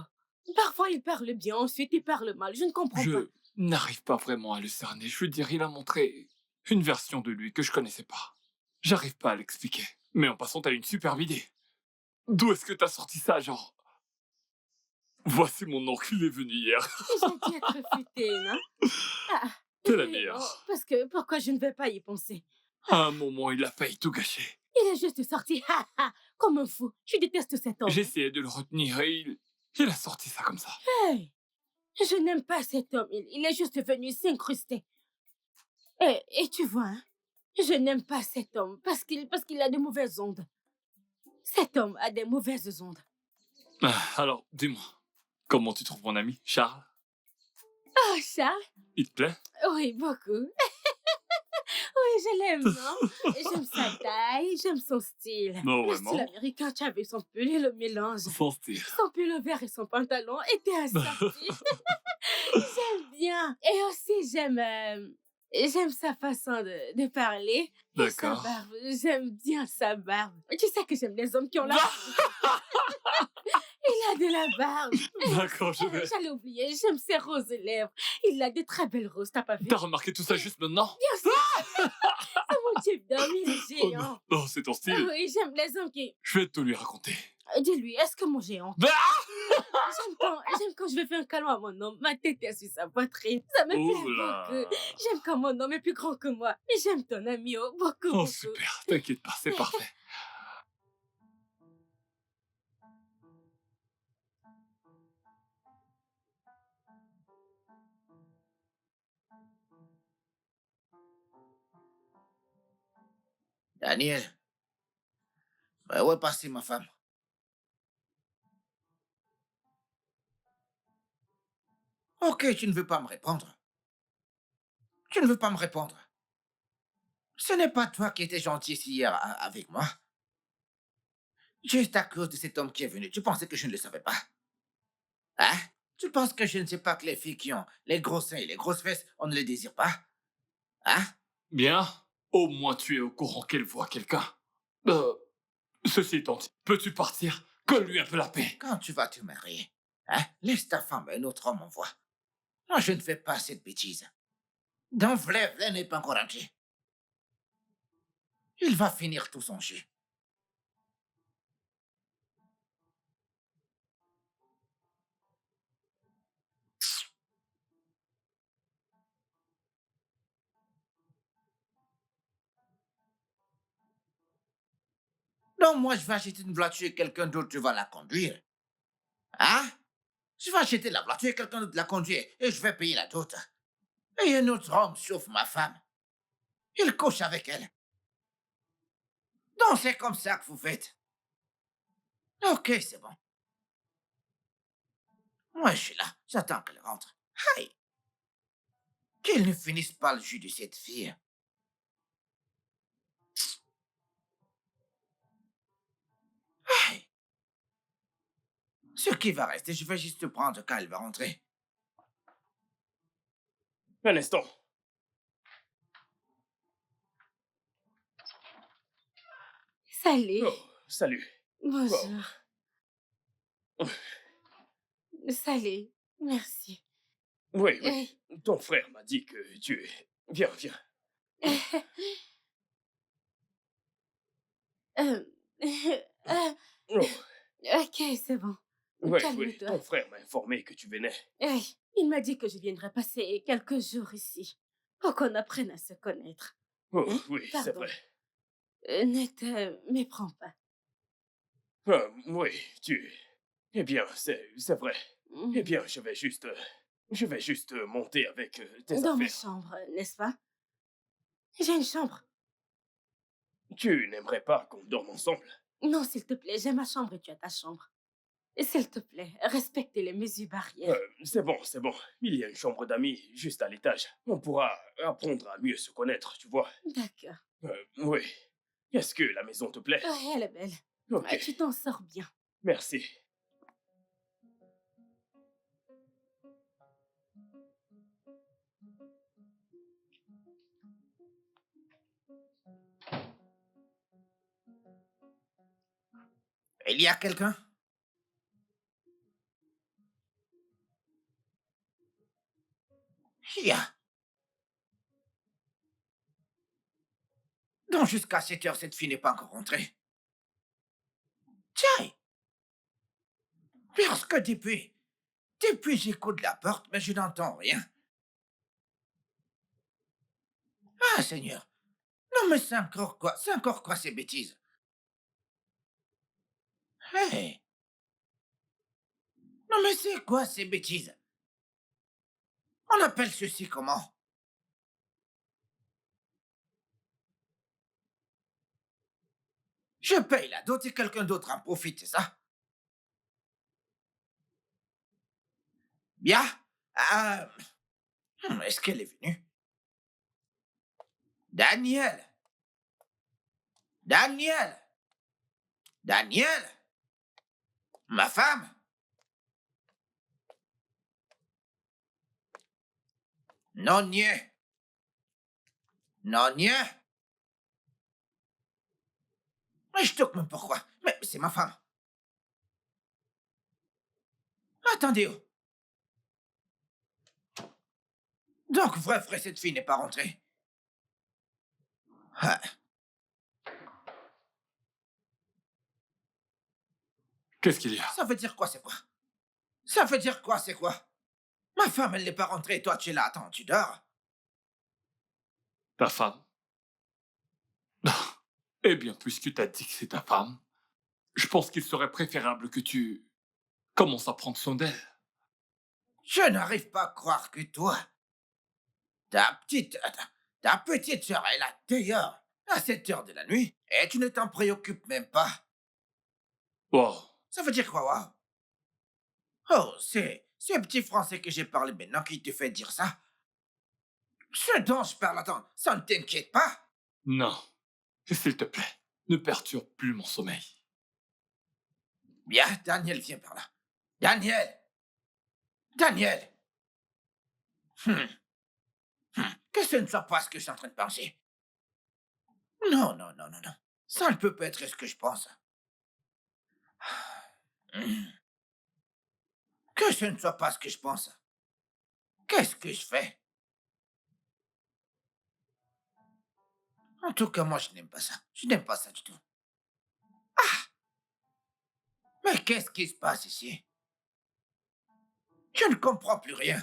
Parfois il parle bien, ensuite il parle mal. Je ne comprends pas. Je n'arrive pas vraiment à le cerner. Je veux dire, il a montré une version de lui que je connaissais pas. J'arrive pas à l'expliquer. Mais en passant, t'as une superbe idée. D'où est-ce que t'as sorti ça, genre? Voici mon oncle, il est venu hier. J'ai dû être futée, non? Ah, T'es la oui, meilleure. non, parce que pourquoi je ne vais pas y penser? À un moment, il a failli tout gâcher. Il est juste sorti, comme un fou. Je déteste cet homme. J'ai essayé de le retenir et il a sorti ça comme ça. Hey, je n'aime pas cet homme. Il est juste venu s'incruster. Et tu vois, hein, je n'aime pas cet homme parce qu'il a de mauvaises ondes. Cet homme a des mauvaises ondes. Alors, dis-moi, comment tu trouves mon ami, Charles? Oh, Charles? Il te plaît? Oui, beaucoup. Oui, je l'aime, non? J'aime sa taille, j'aime son style. Non, Le style vraiment? américain, tu as vu son pull et le mélange. Son style. Son pull vert et son pantalon étaient assortis. J'aime bien. Et aussi, j'aime sa façon de parler. Et sa D'accord. barbe. J'aime bien sa barbe. Tu sais que j'aime les hommes qui ont la barbe. Il a de la barbe. D'accord, je vais. J'allais oublier, j'aime ses roses lèvres. Il a de très belles roses, t'as pas vu? T'as remarqué tout ça juste maintenant? Bien sûr. C'est mon type d'homme, il est Oh géant. non, non, c'est ton Ah style. oui, j'aime les hommes qui... Je vais tout lui raconter. Dis-lui, est-ce que mon géant... Ah J'aime quand je vais faire un câlin à mon homme, ma tête est sur sa poitrine. Ça me Oh plaît là. beaucoup. J'aime quand mon homme est plus grand que moi. Et j'aime ton ami, oh, beaucoup, Oh, beaucoup. super. T'inquiète pas, c'est parfait. Daniel, où est passée ma femme? Ok, tu ne veux pas me répondre. Tu ne veux pas me répondre. Ce n'est pas toi qui étais gentil ici hier avec moi. Juste à cause de cet homme qui est venu. Tu pensais que je ne le savais pas? Hein? Tu penses que je ne sais pas que les filles qui ont les gros seins et les grosses fesses, on ne les désire pas? Hein? Bien. Au moins tu es au courant qu'elle voit quelqu'un. Ceci étant dit, peux-tu partir? Colle-lui un peu la paix. Quand tu vas te marier, hein? Laisse ta femme et un autre homme en voie. Moi, je ne fais pas cette bêtise. Dans Vlé n'est pas encore entier. Il va finir tout son jus. Donc, moi, je vais acheter une voiture et quelqu'un d'autre, tu vas la conduire. Hein? Je vais acheter la voiture et quelqu'un d'autre la conduire et je vais payer la dot. Et un autre homme sauf ma femme. Il couche avec elle. Donc, c'est comme ça que vous faites. Ok, c'est bon. Moi, je suis là. J'attends qu'elle rentre. Aïe. Qu'elle ne finisse pas le jus de cette fille. Aïe. Ce qui va rester, je vais juste prendre quand elle va rentrer. Un instant. Salut. Oh, salut. Bonjour. Salut. Merci. Oui, oui. Ton frère m'a dit que tu es... Viens, viens. Euh, Oh, ok, c'est bon. oui, oui. Calme-toi. Ton frère m'a informé que tu venais. Il m'a dit que je viendrais passer quelques jours ici pour qu'on apprenne à se connaître. Oh, Hein? oui, c'est Pardon. vrai. Ne te méprends pas. Oui, tu... Eh bien, c'est vrai. Eh bien, je vais juste monter avec tes Dans ma affaires. chambre, n'est-ce pas? J'ai une chambre. Tu n'aimerais pas qu'on dorme ensemble? Non, s'il te plaît, j'ai ma chambre et tu as ta chambre. Et s'il te plaît, respecte les mesures barrières. C'est bon, c'est bon. Il y a une chambre d'amis juste à l'étage. On pourra apprendre à mieux se connaître, tu vois. D'accord. Oui. Est-ce que la maison te plaît? Ouais, elle est belle. Ok, Tu t'en sors bien. merci. Il y a quelqu'un? Il y a. Donc, jusqu'à 7 heures, cette fille n'est pas encore rentrée. Tiens! Parce que depuis j'écoute la porte, mais je n'entends rien. Ah, Seigneur. Non, mais c'est encore quoi ces bêtises? Hey. Non mais c'est quoi ces bêtises? On appelle ceci comment? Je paye la dot et quelqu'un d'autre en profite, c'est ça? Bien. Ah, est-ce qu'elle est venue? Daniel! Daniel! Daniel! Ma femme? Non, niais. Non, niais. Mais je toque même pourquoi. Mais c'est ma femme. Attendez. Oh. Donc, vrai, cette fille n'est pas rentrée. Ah, Qu'est-ce qu'il y a? ça veut dire quoi, c'est quoi? Ça veut dire quoi, c'est quoi? Ma femme, elle n'est pas rentrée et toi, tu es là. Attends, tu dors? Ta femme? Eh bien, puisque t'as dit que c'est ta femme, je pense qu'il serait préférable que tu commences à prendre soin d'elle. Je n'arrive pas à croire que toi, ta petite sœur est là dehors à cette heure de la nuit et tu ne t'en préoccupes même pas. Wow. Ça veut dire quoi, wow? Oh, c'est ce petit français que j'ai parlé maintenant qui te fait dire ça. Ce dont je parle, attends, ça ne t'inquiète pas? Non. S'il te plaît, ne perturbe plus mon sommeil. Bien, Daniel, viens par là. Daniel! Daniel! Hum, Que ce ne soit pas ce que je suis en train de penser. Non, non, non, non, non. Ça ne peut pas être ce que je pense. Hum, Que ce ne soit pas ce que je pense. Qu'est-ce que je fais? En tout cas, moi, je n'aime pas ça. Je n'aime pas ça du tout. Mais qu'est-ce qui se passe ici? Je ne comprends plus rien.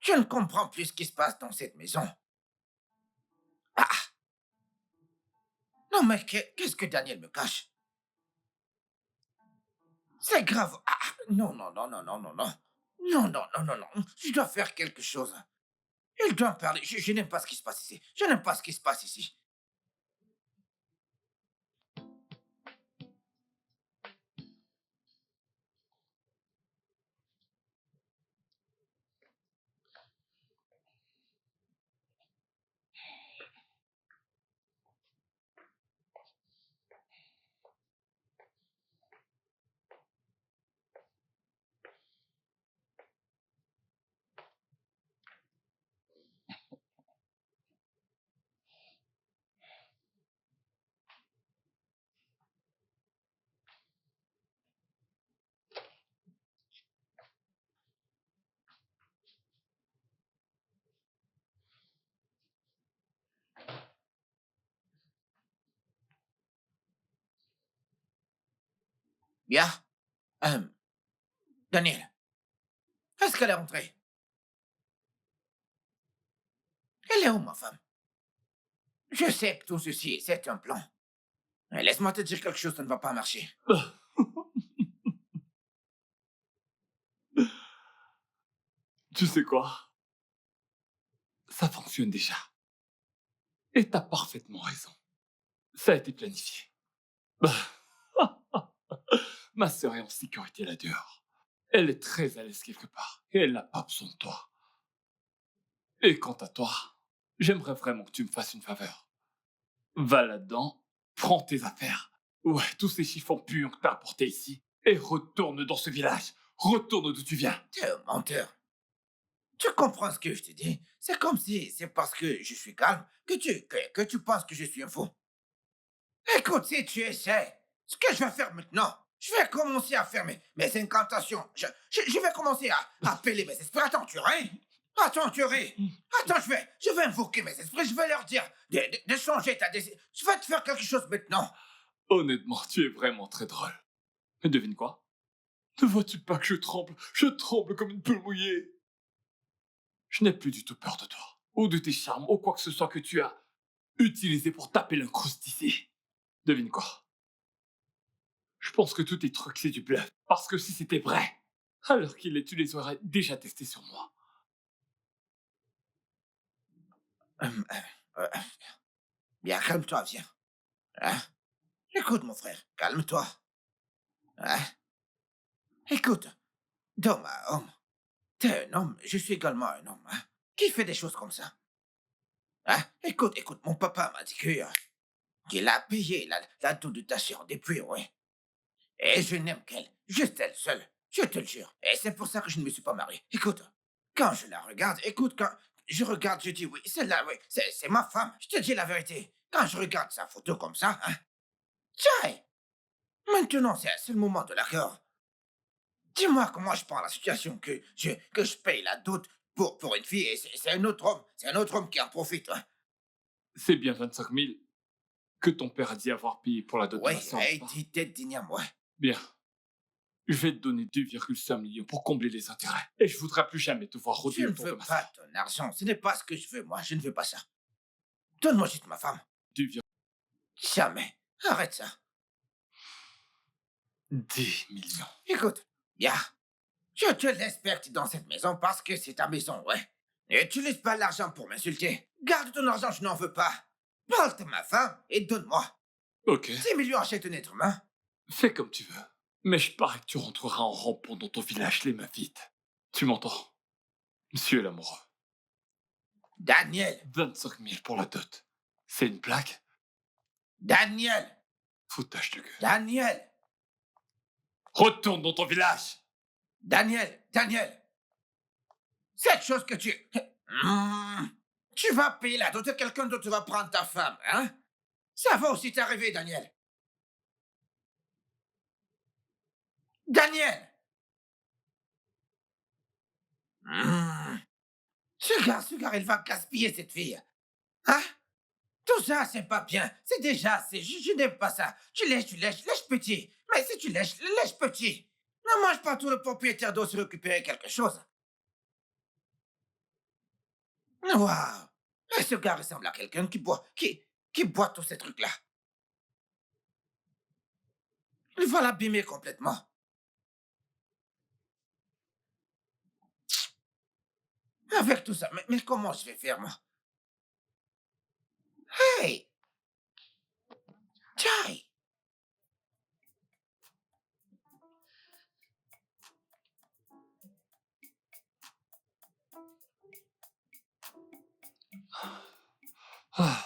Je ne comprends plus ce qui se passe dans cette maison. Ah! Non, mais qu'est-ce que Daniel me cache? C'est grave. Ah! Non, non, non, non, non, non, non. Non, non, non, non, non. Je dois faire quelque chose. Il doit me parler. Je n'aime pas ce qui se passe ici. Je n'aime pas ce qui se passe ici. Bien. Euh, Daniel, est-ce qu'elle est rentrée? Elle est où, ma femme? Je sais que tout ceci, c'est un plan. Mais laisse-moi te dire quelque chose, ça ne va pas marcher. Tu sais quoi? Ça fonctionne déjà. Et t'as parfaitement raison. Ça a été planifié. Ma sœur est en sécurité là dehors. Elle est très à l'aise quelque part. Et elle n'a pas besoin de toi. Et quant à toi, j'aimerais vraiment que tu me fasses une faveur. Va là-dedans, prends tes affaires. Ouais, tous ces chiffons puants que t'as apportés ici. Et retourne dans ce village. Retourne d'où tu viens. T'es un menteur. Tu comprends ce que je te dis? C'est comme si c'est parce que je suis calme que tu penses que je suis un fou. Écoute, si tu essaies, ce que je vais faire maintenant, je vais commencer à faire mes incantations. Je vais commencer à appeler mes esprits. Attends, tu ris? Attends, tu ris? Attends, je vais invoquer mes esprits. Je vais leur dire de changer ta décision. Je vais te faire quelque chose maintenant. Honnêtement, tu es vraiment très drôle. Mais devine quoi? Ne vois-tu pas que je tremble? Je tremble comme une poule mouillée. Je n'ai plus du tout peur de toi. Ou de tes charmes, ou quoi que ce soit que tu as utilisé pour taper l'incruste ici. Devine quoi? Je pense que tous tes trucs, c'est du bluff. Parce que si c'était vrai, alors tu les aurais déjà testés sur moi. Hum, euh, Bien, calme-toi, viens. Hein? Écoute, mon frère, calme-toi. Hein? Écoute, d'homme à homme, t'es un homme, je suis également un homme, hein, qui fait des choses comme ça. Hein? Écoute, mon papa m'a dit qu'il a payé la dotation depuis, oui. Et je n'aime qu'elle, juste elle seule, je te le jure. Et c'est pour ça que je ne me suis pas marié. Écoute, quand je la regarde, quand je regarde, je dis oui, celle-là, oui, c'est ma femme, je te dis la vérité. Quand je regarde sa photo comme ça, hein, tiens, maintenant c'est un seul moment de l'accord. Dis-moi comment je prends la situation que je paye la dot pour une fille et c'est un autre homme qui en profite. Hein. C'est bien 25 000 que ton père a dit avoir payé pour la dot de Oui, ma sœur, hey, n'est-ce pas? dis tête d'igname, ouais. Bien. Je vais te donner 2,5 millions pour combler les intérêts. Et je voudrais plus jamais te voir Je rôder ne autour de veux ma pas sœur. ton argent, ce n'est pas ce que je veux, moi, je ne veux pas ça. Donne-moi juste ma femme. 2,10 Jamais. Arrête ça. millions. Écoute, bien, je te laisse partir dans cette maison parce que c'est ta maison, ouais. N'utilise pas l'argent pour m'insulter. Garde ton argent, je n'en veux pas. Parle de ma femme et donne-moi. Ok, 10 millions achète un être humain. fais comme tu veux. Mais je parie que tu rentreras en rampant dans ton village les mains vides. Tu m'entends? Monsieur l'amoureux. Daniel, 25 000 pour la dot. C'est une blague? Daniel, Foutage de gueule. Daniel, Retourne dans ton village! Daniel. Cette chose que tu... Tu vas payer la dot et quelqu'un d'autre va prendre ta femme, hein? Ça va aussi t'arriver, Daniel. Daniel! Ce gars, il va gaspiller cette fille. Hein? Tout ça, c'est pas bien. C'est déjà assez. Je n'aime pas ça. Lèche petit. Mais si tu lèches petit. Ne mange pas tout le propriétaire doit se récupérer quelque chose. Waouh! Et ce gars ressemble à quelqu'un qui boit tous ces trucs-là. Il va l'abîmer complètement. Avec tout ça, mais comment je vais faire, moi? Hey! Chai! Ah.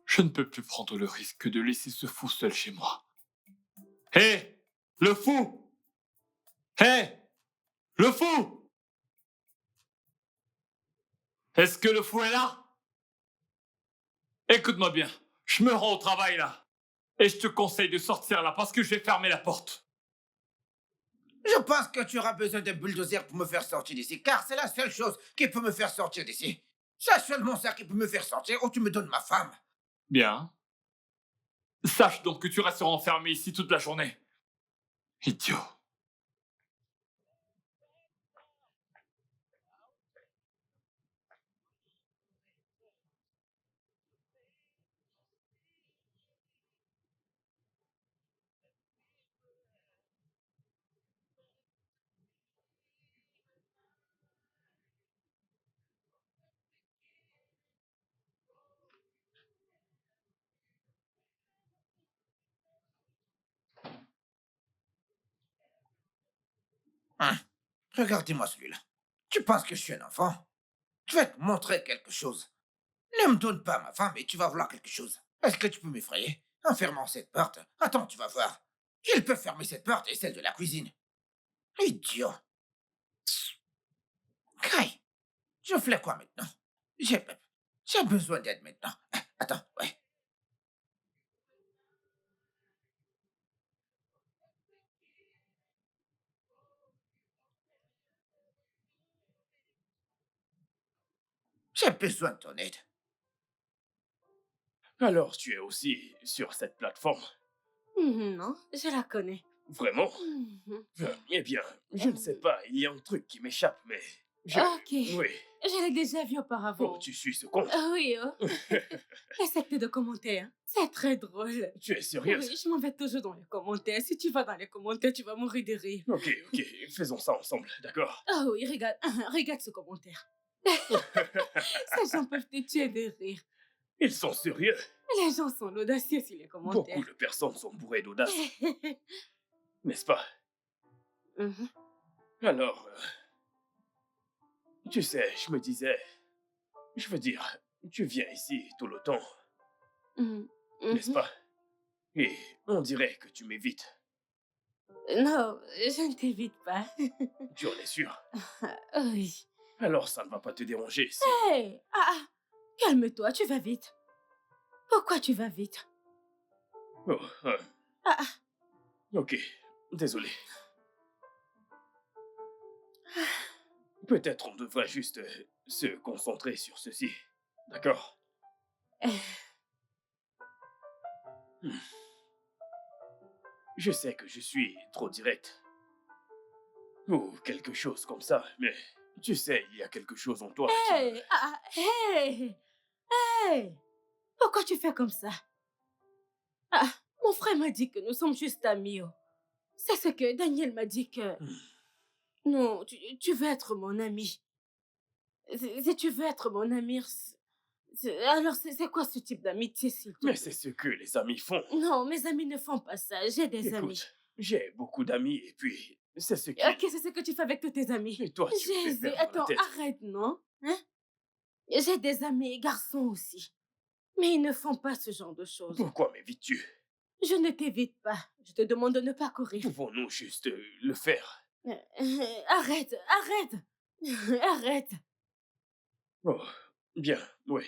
Je ne peux plus prendre le risque de laisser ce fou seul chez moi. Hé! Le fou! Hé! Le fou! Est-ce que le fou est là? Écoute-moi bien. Je me rends au travail là. Et je te conseille de sortir là parce que je vais fermer la porte. Je pense que tu auras besoin d'un bulldozer pour me faire sortir d'ici, car c'est la seule chose qui peut me faire sortir d'ici. C'est seulement ça qui peut me faire sortir, ou tu me donnes ma femme. Bien. Sache donc que tu resteras enfermé ici toute la journée. Idiot. Hein? Regardez-moi celui-là. Tu penses que je suis un enfant? Je vais te montrer quelque chose. Ne me donne pas ma femme et tu vas voir quelque chose. Est-ce que tu peux m'effrayer en fermant cette porte? Attends, tu vas voir. Il peut fermer cette porte et celle de la cuisine. Idiot. Kai, je fais quoi maintenant? J'ai j'ai besoin d'aide maintenant. Attends, ouais. J'ai besoin de ton aide. Alors, tu es aussi sur cette plateforme? Non, je la connais. Vraiment? Mhm. Eh bien, je ne sais pas, il y a un truc qui m'échappe, mais... Je... Ok. Oui. Je l'ai déjà vu Oh, auparavant. tu suis ce compte? Oui, oh. Essaie de te de commentaires. C'est très drôle. Tu es sérieuse? Oui, je m'en vais toujours dans les commentaires. Si tu vas dans les commentaires, tu vas mourir de rire. Ok, faisons ça ensemble, d'accord? Ah oui, regarde, regarde ce commentaire. Ces gens peuvent te tuer de rire. Ils sont sérieux. Les gens sont audacieux sur les commentaires. Beaucoup de personnes sont bourrées d'audace, n'est-ce pas? Mhm. Alors, tu sais, je me disais, je veux dire, tu viens ici tout le temps, Mhm. n'est-ce Mhm. pas? Et on dirait que tu m'évites. Non, je ne t'évite pas. Tu en es sûr? Oui. Alors ça ne va pas te déranger si... Hey, calme-toi, tu vas vite. Pourquoi tu vas vite? Oh, Ah, ah. ok, désolé. Peut-être on devrait juste se concentrer sur ceci, d'accord? Hmm. Je sais que je suis trop direct. Ou quelque chose comme ça, mais tu sais, il y a quelque chose en toi qui... Hey, hey, hey. Pourquoi tu fais comme ça? Ah, mon frère m'a dit que nous sommes juste amis. Oh. C'est ce que Daniel m'a dit que... Hmm. Non, tu veux être mon ami. Si tu veux être mon ami, alors c'est quoi ce type d'amitié, s'il te Mais plaît? c'est ce que les amis font. Non, mes amis ne font pas ça. J'ai des amis. Écoute, j'ai beaucoup d'amis et puis c'est ce qui... Ok, c'est ce que tu fais avec tous tes amis. Et toi, tu me fais Jésus, perdre la attends, tête. arrête, non? Hein? J'ai des amis garçons aussi. Mais ils ne font pas ce genre de choses. Pourquoi m'évites-tu? Je ne t'évite pas. Je te demande de ne pas courir. Pouvons-nous juste le faire? Arrête, arrête. Arrête. Oh, bien, oui.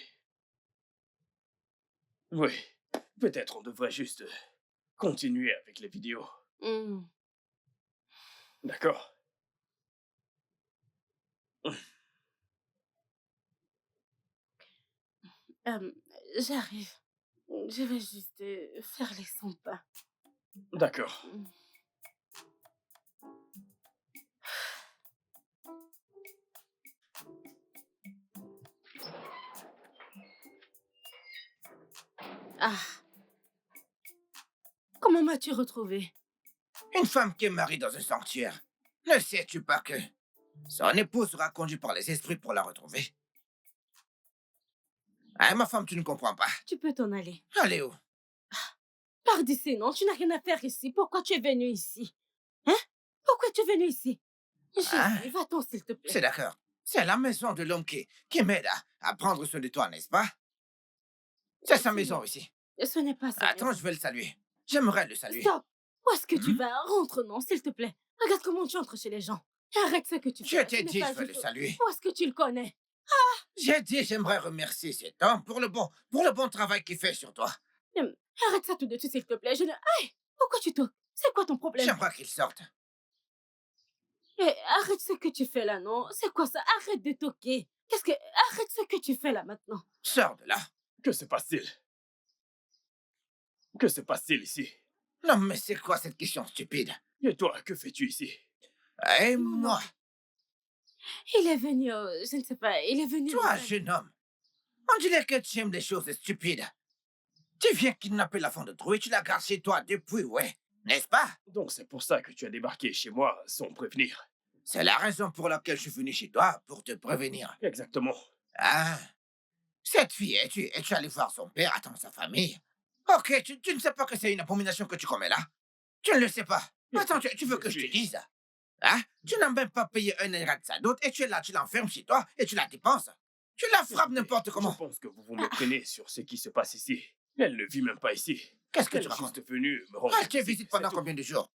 Oui, peut-être on devrait juste continuer avec les vidéos, Hmm. d'accord? J'arrive. Je vais juste faire les 100 pas. D'accord. Ah. Comment m'as-tu retrouvé? Une femme qui est mariée dans un sanctuaire. Ne sais-tu pas que son époux sera conduit par les esprits pour la retrouver? Hein, ma femme, tu ne comprends pas. Tu peux t'en aller. Allez où? Pars d'ici, non? Tu n'as rien à faire ici. Pourquoi tu es venu ici? Hein? Pourquoi tu es venu ici? Ah. Jésus, va-t'en, s'il te plaît. C'est d'accord. C'est la maison de l'homme qui m'aide à prendre soin de toi, n'est-ce pas? C'est sa maison ici. Ce n'est pas ça. Attends, je vais le saluer. J'aimerais le saluer. Stop! Où est-ce que tu Mhm. vas? Rentre, non, s'il te plaît. Regarde comment tu entres chez les gens. Arrête ce que tu Je fais. t'ai Ce n'est dit, pas je vais le juste- saluer. Où est-ce que tu le connais? J'ai dit, j'aimerais remercier cet homme pour le bon travail qu'il fait sur toi. Arrête ça tout de suite, s'il te plaît. Je ne... Aïe! Pourquoi tu toques? C'est quoi ton problème? J'aimerais qu'il sorte. Arrête ce que tu fais là, non? C'est quoi ça? Arrête de toquer. Arrête ce que tu fais là maintenant. Sors de là. Que se passe-t-il? Que se passe-t-il ici? Non, mais c'est quoi cette question stupide? Et toi, que fais-tu ici? Et Non, non. moi, Il est venu, je ne sais pas, il est venu... toi, jeune homme, on dirait que tu aimes les choses stupides. Tu viens kidnapper la femme de Trou et tu la gardes chez toi depuis, ouais. N'est-ce pas? Donc c'est pour ça que tu as débarqué chez moi sans prévenir. C'est la raison pour laquelle je suis venu chez toi, pour te prévenir. Exactement. Ah, cette fille, es-tu allé voir son père, attends, sa famille? Ok, tu ne sais pas que c'est une abomination que tu commets là? Tu ne le sais pas. Attends, tu veux que je te dise? Hein? Tu n'as même pas payé un euro de sa dot et tu es là, tu l'enfermes chez toi et tu la dépenses. Tu la frappes n'importe Je comment. pense que vous vous méprenez sur ce qui se passe ici. Elle ne vit même pas ici. Qu'est-ce que Elle tu est racontes? juste venue me rendre Elle te visite, visite c'est pendant tout. combien de jours?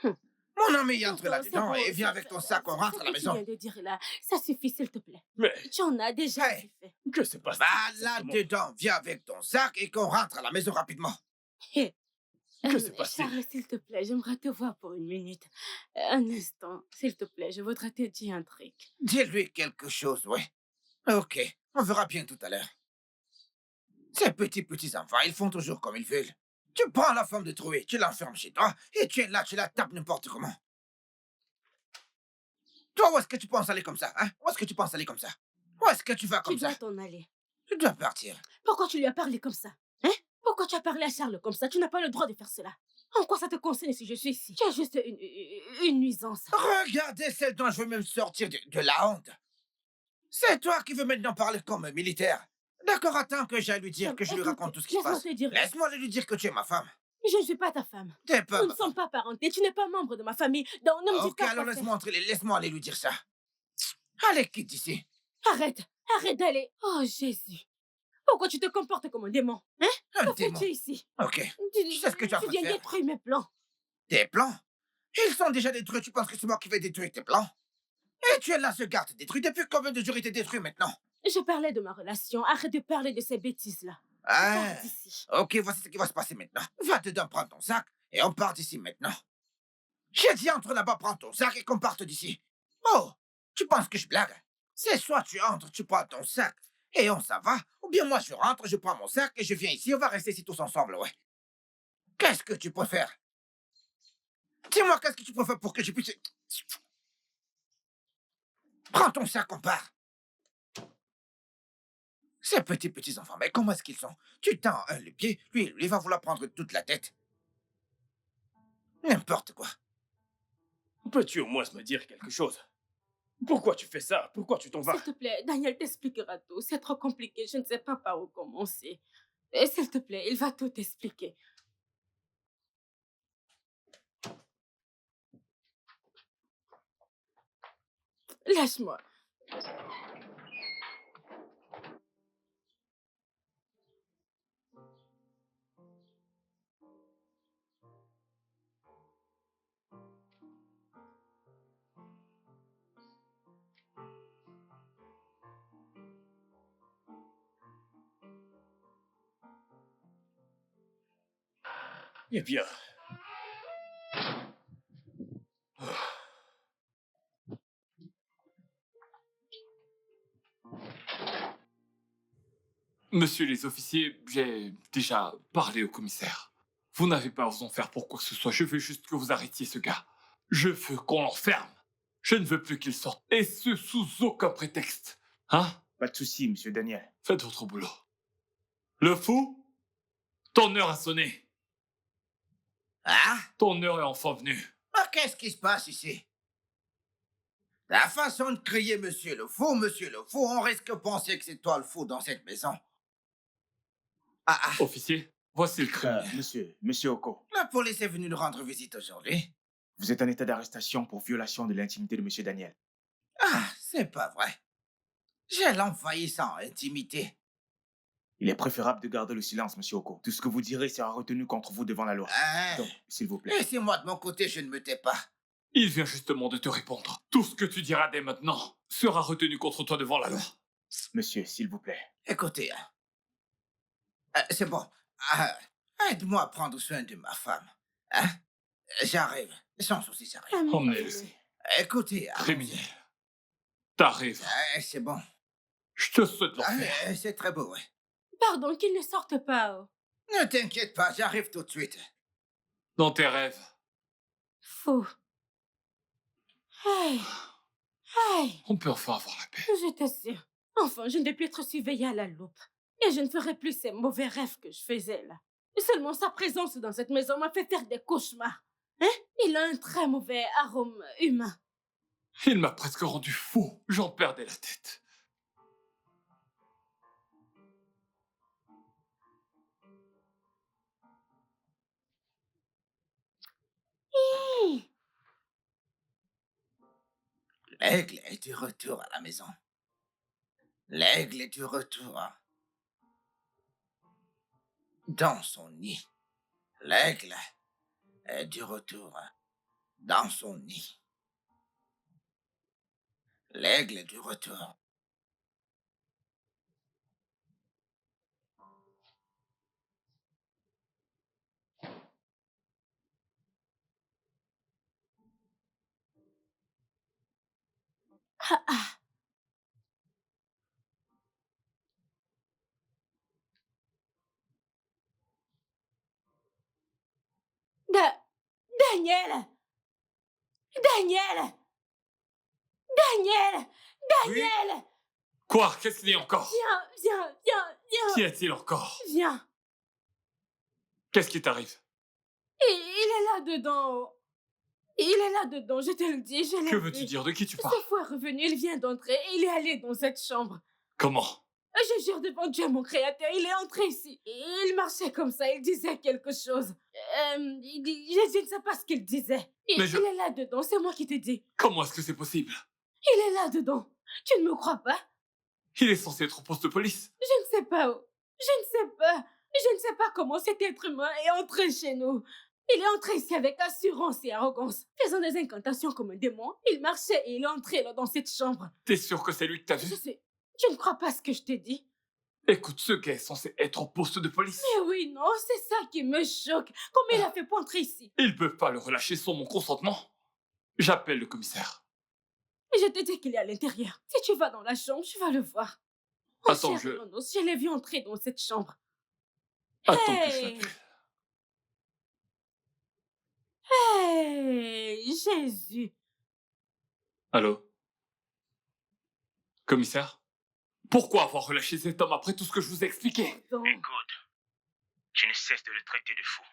Hum. Mon ami entre Attends, là-dedans c'est bon, et viens avec ton sac, on rentre à la Ce que maison. tu viens de dire là, ça suffit, s'il te plaît. Mais Tu en as déjà Hey. assez fait. que se passe-t-il Va exactement? là-dedans, viens avec ton sac et qu'on rentre à la maison rapidement. Que se passe-t-il? Charles, s'il te plaît, j'aimerais te voir pour une minute. Un instant, s'il te plaît, je voudrais te dire un truc. Dis-lui quelque chose, ouais. Ok, on verra bien tout à l'heure. Ces petits enfants, ils font toujours comme ils veulent. Tu prends la femme de Troué, tu l'enfermes chez toi et tu es là, tu la tapes n'importe comment. Toi, où est-ce que tu penses aller comme ça, hein? Où est-ce que tu penses aller comme ça? Où est-ce que tu vas Tu comme dois ça? t'en aller. Je dois partir. Pourquoi tu lui as parlé comme ça? Hein? Pourquoi tu as parlé à Charles comme ça? Tu n'as pas le droit de faire cela. En quoi ça te concerne si je suis ici? Tu es juste une nuisance. Regardez celle dont je veux même sortir de la honte. C'est toi qui veux maintenant parler comme un militaire. D'accord, attends que j'aille lui dire, que je lui Écoute, raconte tout ce qui se laisse-moi passe. te dire. Laisse-moi lui dire que tu es ma femme. Je ne suis pas ta femme. T'es pas Nous ma ne sommes femme. pas parentés. Tu n'es pas membre de ma famille. Donc ne me dis Ok, pas alors quoi faire. laisse-moi aller lui dire ça. Allez, quitte d'ici. Arrête. Arrête d'aller. Oh, Jésus. Pourquoi tu te comportes comme un démon? Hein? Un Que démon. fais-tu ici? Ok. Tu sais ce que tu es en train de viens faire? détruire mes plans. Tes plans? Ils sont déjà détruits. Tu penses que c'est moi qui vais détruire tes plans? Et tu es là, ce garde détruit. Depuis combien de jours il t'est détruit maintenant? Je parlais de ma relation. Arrête de parler de ces bêtises-là. Ah. Pars d'ici. Ok, voici ce qui va se passer maintenant. Va dedans, prends ton sac et on part d'ici maintenant. J'ai dit entre là-bas, prends ton sac et qu'on parte d'ici. Oh, tu penses que je blague? C'est soit tu entres, tu prends ton sac et on s'en va, ou bien moi je rentre, je prends mon sac et je viens ici, on va rester ici tous ensemble, ouais. Qu'est-ce que tu préfères? Dis-moi, qu'est-ce que tu préfères pour que je puisse... Prends ton sac, on part. Ces petits enfants, mais comment est-ce qu'ils sont? Tu tends un le pied, lui, il va vouloir prendre toute la tête. N'importe quoi. Peux-tu au moins me dire quelque chose? Pourquoi tu fais ça? Pourquoi tu t'en vas? S'il te plaît, Daniel t'expliquera tout. C'est trop compliqué. Je ne sais pas par où commencer. Et s'il te plaît, il va tout expliquer. Lâche-moi. Eh bien. Monsieur les officiers, j'ai déjà parlé au commissaire. Vous n'avez pas à vous en faire pour quoi que ce soit. Je veux juste que vous arrêtiez ce gars. Je veux qu'on l'enferme. Je ne veux plus qu'il sorte. Et ce, sous aucun prétexte. Hein? Pas de souci, monsieur Daniel. Faites votre boulot. Le fou? Ton heure a sonné. Ah? Ton heure est enfin venue. Ah, qu'est-ce qui se passe ici? La façon de crier monsieur le fou, on risque de penser que c'est toi le fou dans cette maison. Ah, Officier, voici le criminel. Monsieur Oko, la police est venue nous rendre visite aujourd'hui. vous êtes en état d'arrestation pour violation de l'intimité de monsieur Daniel. Ah, c'est pas vrai. J'ai l'envahi sans intimité. Il est préférable de garder le silence, monsieur Oko. Tout ce que vous direz sera retenu contre vous devant la loi. Ah, Donc, s'il vous plaît. laissez-moi de mon côté, je ne me tais pas. Il vient justement de te répondre. Tout ce que tu diras dès maintenant sera retenu contre toi devant la loi. Monsieur, s'il vous plaît. Écoutez, c'est bon. Aide-moi à prendre soin de ma femme. Hein? J'arrive. Sans souci, j'arrive. Emmenez-le. Écoutez, Criminel. T'arrives. c'est bon. Je te souhaite l'enfer. C'est très beau, ouais. Pardon, qu'il ne sorte pas. Oh. Ne t'inquiète pas, j'arrive tout de suite. Dans tes rêves. Fou. Aïe. Aïe. On peut enfin avoir la paix. Je t'assure. Enfin, je ne vais plus être surveillée à la loupe. Et je ne ferai plus ces mauvais rêves que je faisais là. Seulement sa présence dans cette maison m'a fait faire des cauchemars. Hein? Il a un très mauvais arôme humain. Il m'a presque rendu fou. J'en perdais la tête. L'aigle est de retour à la maison. L'aigle est de retour dans son nid. L'aigle est de retour dans son nid. L'aigle est de retour. Ah, ah. Daniel! Daniel! Daniel! Daniel! Quoi? Qu'est-ce qu'il y a encore? Viens. Qu'y a-t-il encore? Viens. Qu'est-ce qui t'arrive? Il est là-dedans. Il est là-dedans, je te le dis, je l'ai Que vu. veux-tu dire? De qui tu Ce parles? fou est revenu, il vient d'entrer et il est allé dans cette chambre. Comment? Je jure devant Dieu, mon créateur, il est entré ici. Il marchait comme ça, il disait quelque chose. Je ne sais pas ce qu'il disait. Il est là-dedans, c'est moi qui t'ai dit. Comment est-ce que c'est possible? Il est là-dedans. Tu ne me crois pas? Il est censé être au poste de police. Je ne sais pas où. Je ne sais pas. Je ne sais pas comment cet être humain est entré chez nous. Il est entré ici avec assurance et arrogance, faisant des incantations comme un démon. Il marchait et il est entré là dans cette chambre. T'es sûr que c'est lui que t'as vu? Je sais. Tu ne crois pas ce que je t'ai dit? Écoute, ce gars est censé être au poste de police. Mais oui, non, c'est ça qui me choque. Comment il a fait pour entrer ici? Ils peuvent pas le relâcher sans mon consentement. J'appelle le commissaire. Et je te dis qu'il est à l'intérieur. Si tu vas dans la chambre, tu vas le voir. Oh, Attends, cher Renos, je l'ai vu entrer dans cette chambre. Attends que je Hey! l'appelle. Hey, Jésus. Allô? Commissaire? Pourquoi avoir relâché cet homme après tout ce que je vous ai expliqué? Donc, Écoute, tu ne cesses de le traiter de fou.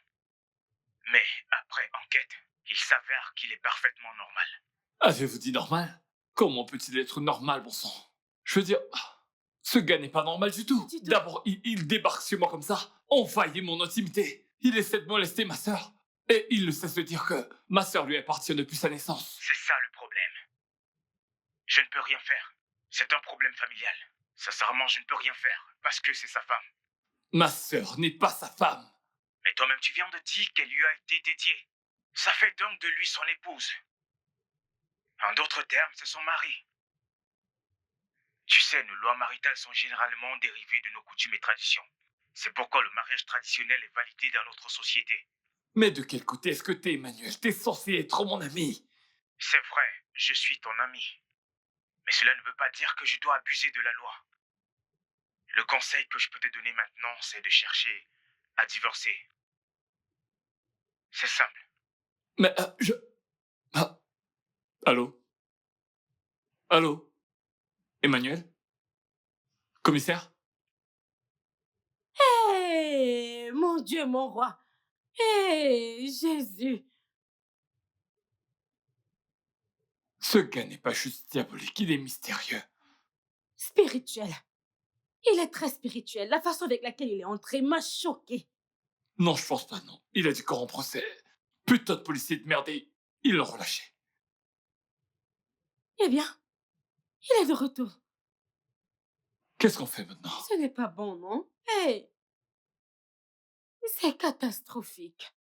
Mais après enquête, il s'avère qu'il est parfaitement normal. Avez-vous dit normal? Comment peut-il être normal, bon sang? Je veux dire, ce gars n'est pas normal du tout. Du tout. D'abord, il débarque sur moi comme ça, envahit mon intimité. Il essaie de molester ma sœur. Et il ne cesse de dire que ma sœur lui appartient depuis sa naissance. C'est ça le problème. Je ne peux rien faire. C'est un problème familial. Sincèrement, je ne peux rien faire, parce que c'est sa femme. Ma sœur n'est pas sa femme. Mais toi-même, tu viens de dire qu'elle lui a été dédiée. Ça fait donc de lui son épouse. En d'autres termes, c'est son mari. Tu sais, nos lois maritales sont généralement dérivées de nos coutumes et traditions. C'est pourquoi le mariage traditionnel est validé dans notre société. Mais de quel côté est-ce que t'es, Emmanuel? T'es censé être mon ami. C'est vrai, je suis ton ami. Mais cela ne veut pas dire que je dois abuser de la loi. Le conseil que je peux te donner maintenant, c'est de chercher à divorcer. C'est simple. Mais Ah. Allô? Allô? Emmanuel? Commissaire? hey, mon Dieu, mon roi. Hey, Jésus. Ce gars n'est pas juste diabolique, il est mystérieux. Spirituel. Il est très spirituel. La façon avec laquelle il est entré m'a choqué. Non, je pense pas, non. Il a dit qu'on procès. Putain de policier de merde, et ils l'ont relâché. Eh bien, il est de retour. Qu'est-ce qu'on fait maintenant? Ce n'est pas bon, non? Hey, c'est catastrophique.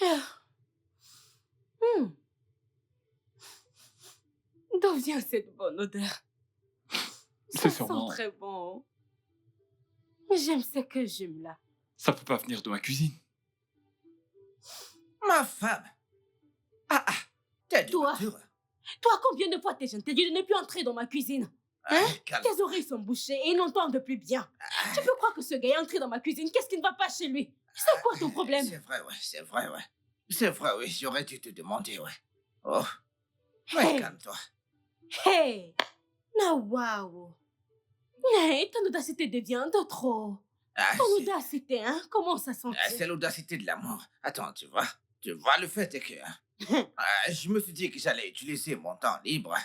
Ah. D'où vient cette bonne odeur? C'est Ça sûrement... sent très bon. J'aime ce que j'aime là. Ça peut pas venir de ma cuisine. Ma femme. Ah, t'es de Toi. retour. Toi, combien de fois t'es dit de ne plus entrer dans ma cuisine? Hein? Calme. Tes oreilles sont bouchées et ils n'entendent plus bien. Tu peux croire que ce gars est entré dans ma cuisine? Qu'est-ce qui ne va pas chez lui? C'est quoi ton problème? C'est vrai, ouais, c'est vrai, ouais. C'est vrai, oui, j'aurais dû te demander, ouais. Oh. Ouais, Hey. calme-toi. Hey! Na waouh! Hey, ton audacité devient de trop. Ah, Ton c'est- audacité, hein? Comment ça sent? c'est l'audacité de l'amour. Attends, tu vois. Tu vois, le fait est que... je me suis dit que j'allais utiliser mon temps libre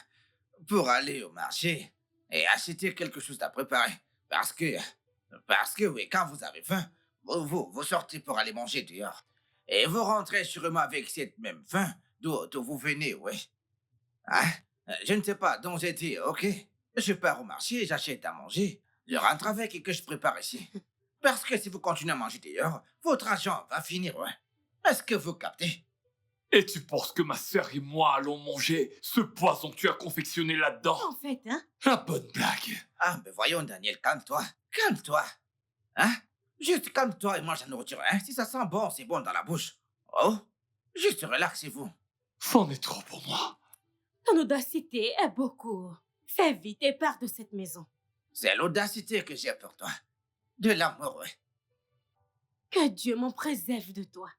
pour aller au marché et acheter quelque chose à préparer. Parce que, oui, quand vous avez faim, vous sortez pour aller manger dehors. Et vous rentrez sûrement avec cette même faim d'où vous venez, oui. Hein? Je ne sais pas, donc j'ai dit, ok, je pars au marché, j'achète à manger, je rentre avec et que je prépare ici. Parce que si vous continuez à manger dehors, votre argent va finir, ouais. Est-ce que vous captez? Et tu penses que ma sœur et moi allons manger ce poison que tu as confectionné là-dedans? En fait, hein? La bonne blague. Ah, mais voyons, Daniel, calme-toi. Calme-toi. Hein? Juste calme-toi et mange la nourriture, hein. Si ça sent bon, c'est bon dans la bouche. Oh, juste relaxez-vous. C'en est trop pour moi. Ton audacité est beaucoup. Fais vite et pars de cette maison. C'est l'audacité que j'ai pour toi. De l'amour, ouais. Que Dieu m'en préserve de toi.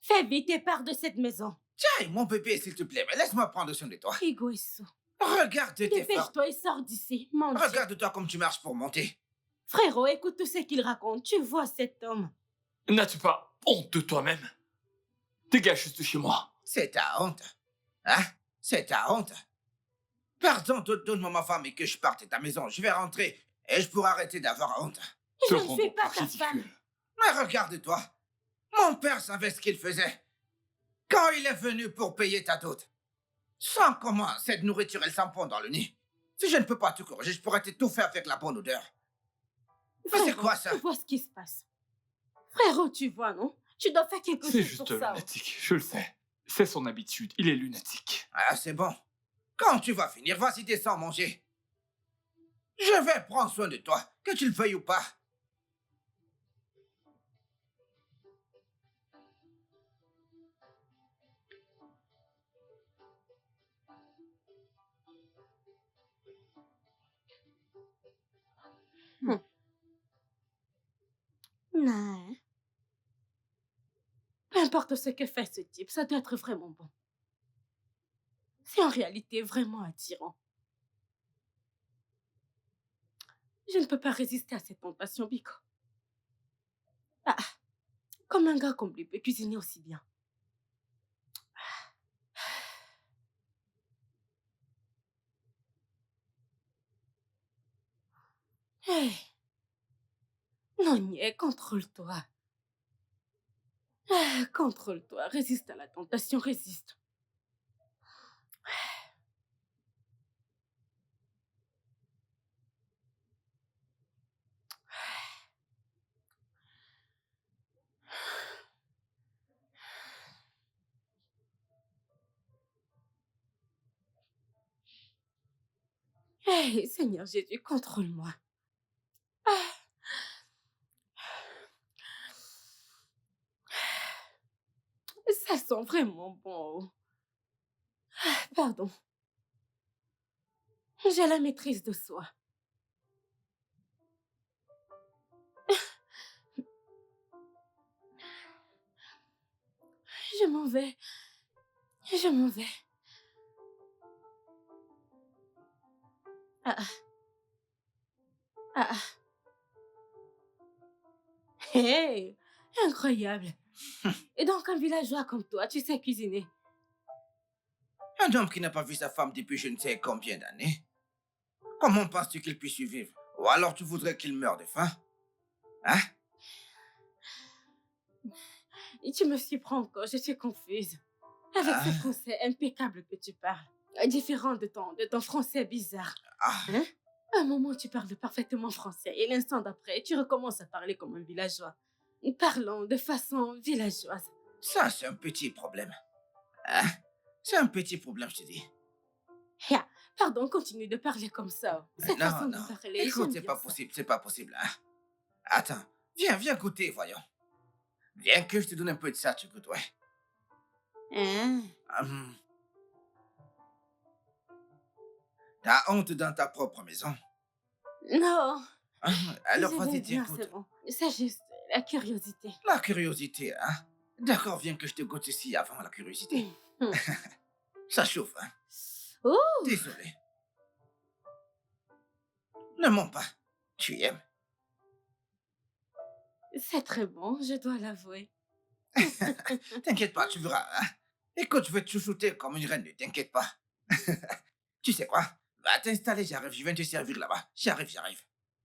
Fais vite et pars de cette maison. Tiens, mon bébé, s'il te plaît, mais laisse-moi prendre soin de toi. Égoïste. Regarde tes efforts. Dépêche-toi et sors d'ici, mon Dieu. Regarde-toi comme tu marches pour monter. Frérot, écoute tout ce qu'il raconte. Tu vois cet homme. N'as-tu pas honte de toi-même? Dégage juste de chez moi. C'est ta honte. Hein? C'est ta honte. Pardon, donne-moi ma femme et que je parte de ta maison. Je vais rentrer et je pourrai arrêter d'avoir honte. Je Te ne rends suis donc pas ta ridicule. femme. Mais regarde-toi. Mon père savait ce qu'il faisait. Quand il est venu pour payer ta dot. Sans comment cette nourriture, elle s'empond dans le nez. Si je ne peux pas te corriger, je pourrais t'étouffer avec la bonne odeur. Mais c'est Frérot, quoi ça? Tu vois ce qui se passe. Frérot, tu vois, non? Tu dois faire quelque C'est chose juste pour ça. lunatique, je le sais. C'est son habitude, il est lunatique. Ah, c'est bon. Quand tu vas finir, vas-y, descends manger. Je vais prendre soin de toi, que tu le veuilles ou pas. Non. Peu importe ce que fait ce type, ça doit être vraiment bon. C'est en réalité vraiment attirant. Je ne peux pas résister à cette tentation, Biko. Ah, comme un gars comme lui peut cuisiner aussi bien. Hey, non, niais, contrôle-toi. Ah, contrôle-toi, résiste à la tentation, résiste. Hey, Seigneur Jésus, contrôle-moi. Ça sent vraiment bon. Pardon. J'ai la maîtrise de soi. Je m'en vais. Je m'en vais. Ah. Ah. Hey, incroyable. Et donc, un villageois comme toi, tu sais cuisiner. Un homme qui n'a pas vu sa femme depuis je ne sais combien d'années. Comment penses-tu qu'il puisse survivre? Ou alors tu voudrais qu'il meure de faim? Hein? Et tu me surprends encore, je suis confuse. Avec ce français impeccable que tu parles. Différent de ton français bizarre. Ah, Hein? À un moment, tu parles parfaitement français. Et l'instant d'après, tu recommences à parler comme un villageois. Parlons de façon villageoise. ça c'est un petit problème. Hein? C'est un petit problème, je te dis. Ya, pardon, continue de parler comme ça. Cette façon Non. de parler, Écoute, j'aime c'est bien pas ça. possible, c'est pas possible, hein? Attends, viens goûter, voyons. Viens que je te donne un peu de ça, tu goûtes, ouais. Hein? Hum. T'as honte dans ta propre maison. Non. Alors je vas-y, vais bien, goûte. c'est bon. C'est juste la curiosité. La curiosité, hein? D'accord, viens que je te goûte ceci avant la curiosité. Hum. Ça chauffe, hein? Oh, Désolé. Ne mens pas. Tu aimes. c'est très bon, je dois l'avouer. T'inquiète pas, tu verras, hein? Écoute, je vais te chouchouter comme une reine, ne t'inquiète pas. Tu sais quoi? Va t'installer, j'arrive, je viens te servir là-bas. J'arrive.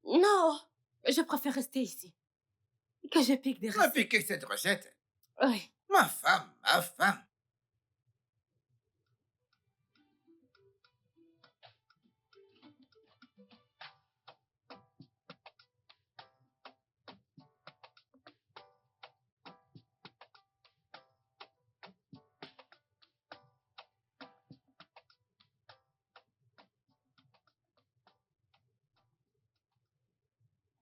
Non, je préfère rester ici. Que je pique des Tu m'as recettes. piqué cette recette. Oui. Ma femme.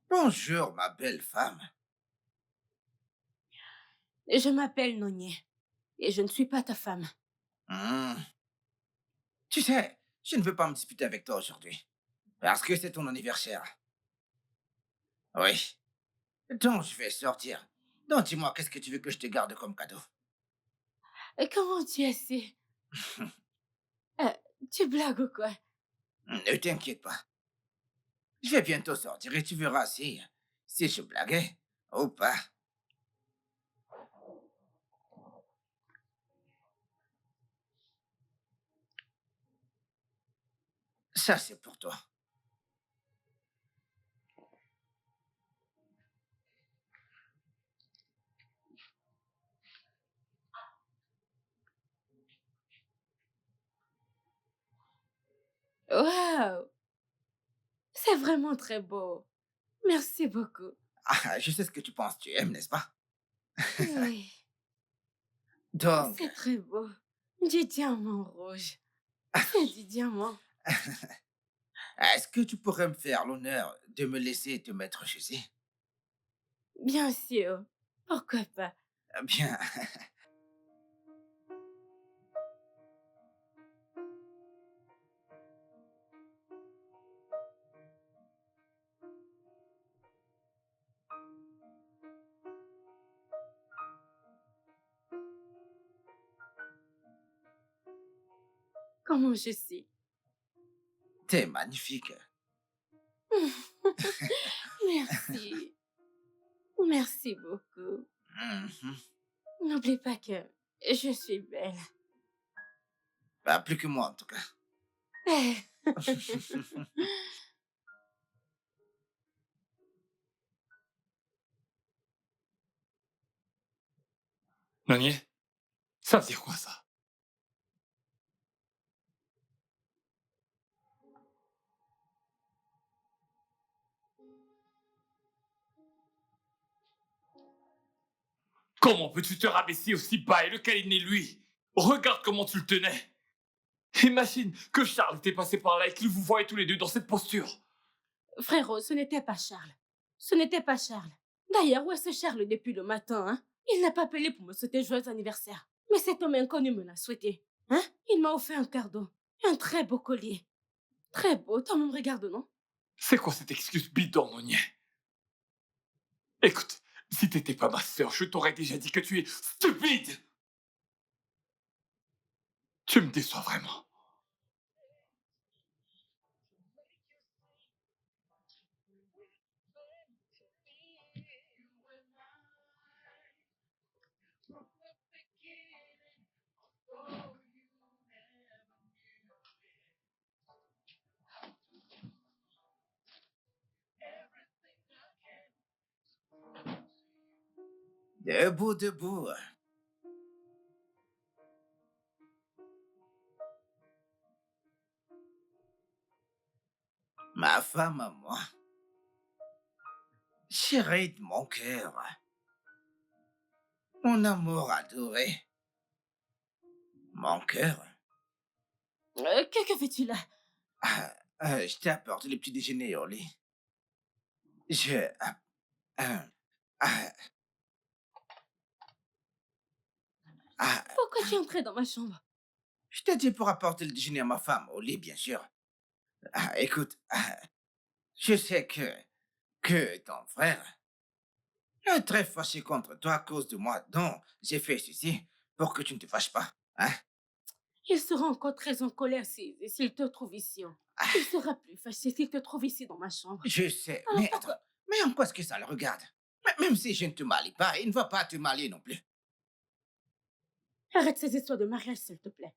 Bonjour, ma belle femme. Je m'appelle Nonier et je ne suis pas ta femme. Hmm. Tu sais, je ne veux pas me disputer avec toi aujourd'hui. Parce que c'est ton anniversaire. Oui. Donc, je vais sortir. Donc, dis-moi, qu'est-ce que tu veux que je te garde comme cadeau? Comment tu as su? Euh, Tu blagues ou quoi? Ne t'inquiète pas. Je vais bientôt sortir et tu verras si je blaguais ou pas. Ça, c'est pour toi. Waouh! C'est vraiment très beau. Merci beaucoup. Ah, je sais ce que tu penses, tu aimes, n'est-ce pas? Oui, Donc, c'est très beau. Du diamant rouge. C'est du diamant. est-ce que tu pourrais me faire l'honneur de me laisser te mettre ceci? Bien sûr. Pourquoi pas? Bien. Comment je suis? T'es magnifique. Merci. Merci beaucoup. Mhm. N'oublie pas que je suis belle. Pas plus que moi, en tout cas. Nonier, ça veut dire quoi ça? Comment peux-tu te rabaisser aussi bas et le câliner lui? Regarde comment tu le tenais. Imagine que Charles était passé par là et qu'il vous voyait tous les deux dans cette posture. Frérot, ce n'était pas Charles. Ce n'était pas Charles. D'ailleurs, où est ce Charles depuis le matin, hein? Il n'a pas appelé pour me souhaiter joyeux anniversaire. Mais cet homme inconnu me l'a souhaité. Hein? Il m'a offert un cadeau. Un très beau collier. Très beau. Toi-même, regarde, non? C'est quoi cette excuse bidon, Nonier? Écoute, si t'étais pas ma sœur, je t'aurais déjà dit que tu es stupide. Tu me déçois vraiment. Debout, debout. Ma femme à moi. Chérie de mon cœur. Mon amour adoré. Mon cœur. Que fais-tu là? Ah, je t'apporte le petit déjeuner au lit. Je... euh, ah, ah, Pourquoi tu es entré dans ma chambre? je t'ai dit pour apporter le déjeuner à ma femme au lit, bien sûr. Ah, écoute, je sais que ton frère est très fâché contre toi à cause de moi, donc j'ai fait ceci pour que tu ne te fâches pas. Hein? Il sera encore très en colère s'il te trouve ici. Oh. Ah, Il sera plus fâché s'il te trouve ici dans ma chambre. je sais, Alors mais pourquoi? attends, mais en quoi est-ce que ça le regarde? Même si je ne te malie pas, il ne va pas te marier non plus. Arrête ces histoires de mariage, s'il te plaît.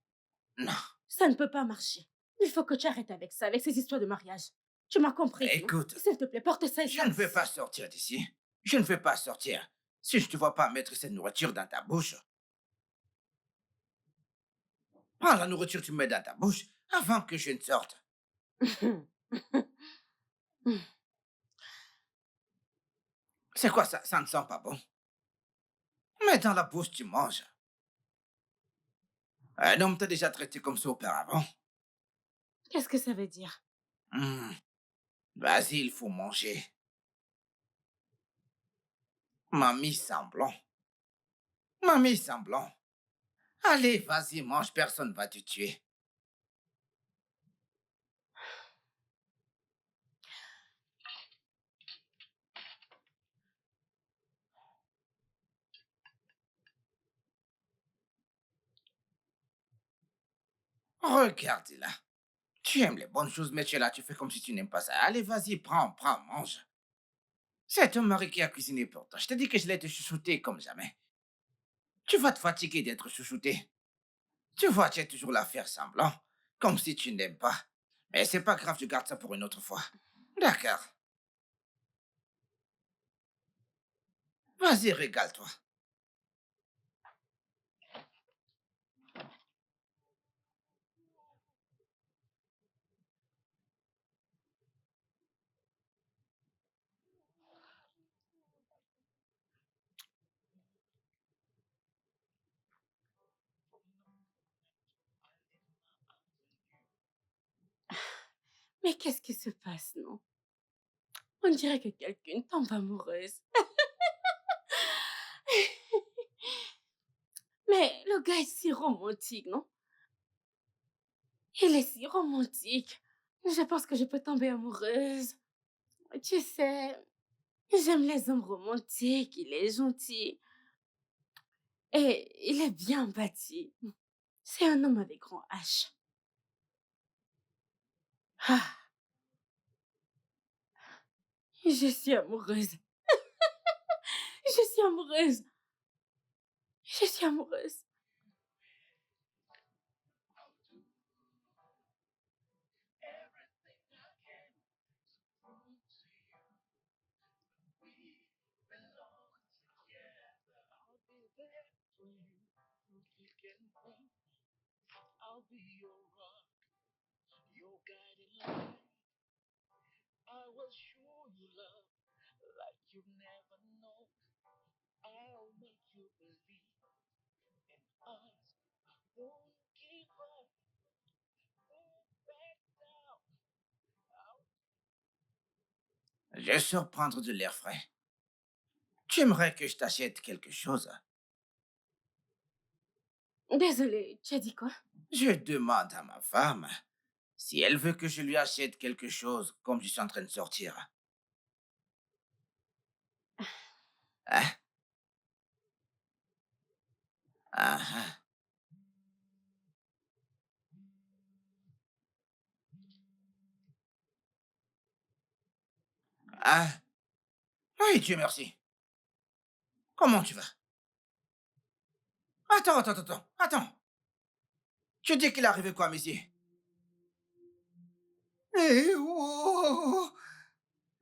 Non, Ça ne peut pas marcher. Il faut que tu arrêtes avec ça, avec ces histoires de mariage. Tu m'as compris, non? écoute, S'il te plaît, porte ça je ne vais pas sortir d'ici. Je ne vais pas sortir si je ne te vois pas mettre cette nourriture dans ta bouche. Prends la nourriture que tu mets dans ta bouche avant que je ne sorte. C'est quoi ça? Ça ne sent pas bon. Mets dans la bouche, tu manges. Un homme t'a déjà traité comme ça auparavant. Qu'est-ce que ça veut dire? Hmm, vas-y, il faut manger. M'a mis semblant. Mamie semblant. Allez, vas-y, mange, personne va te tuer. Regarde-la. Tu aimes les bonnes choses, mais tu es là, tu fais comme si tu n'aimes pas ça. Allez, vas-y, prends, mange. C'est ton mari qui a cuisiné pour toi. Je te dis que je l'ai te chouchouter comme jamais. Tu vas te fatiguer d'être chouchouté. Tu vois, tu es toujours là à faire semblant, comme si tu n'aimes pas. Mais c'est pas grave, je garde ça pour une autre fois. D'accord. Vas-y, régale-toi. Mais qu'est-ce qui se passe, non? On dirait que quelqu'un tombe amoureuse. Mais le gars est si romantique, non? Il est si romantique. Je pense que je peux tomber amoureuse. Tu sais, j'aime les hommes romantiques, il est gentil. Et il est bien bâti. C'est un homme avec grand H. Ah, je suis amoureuse. Je suis amoureuse. Je suis amoureuse. Je sors prendre de l'air frais. Tu aimerais que je t'achète quelque chose? Désolée, tu as dit quoi? Je demande à ma femme si elle veut que je lui achète quelque chose comme je suis en train de sortir. Hein? Ah, ah. Ah, oui, Dieu merci. Comment tu vas? Attends. Tu dis qu'il est arrivé quoi, monsieur? Eh oh!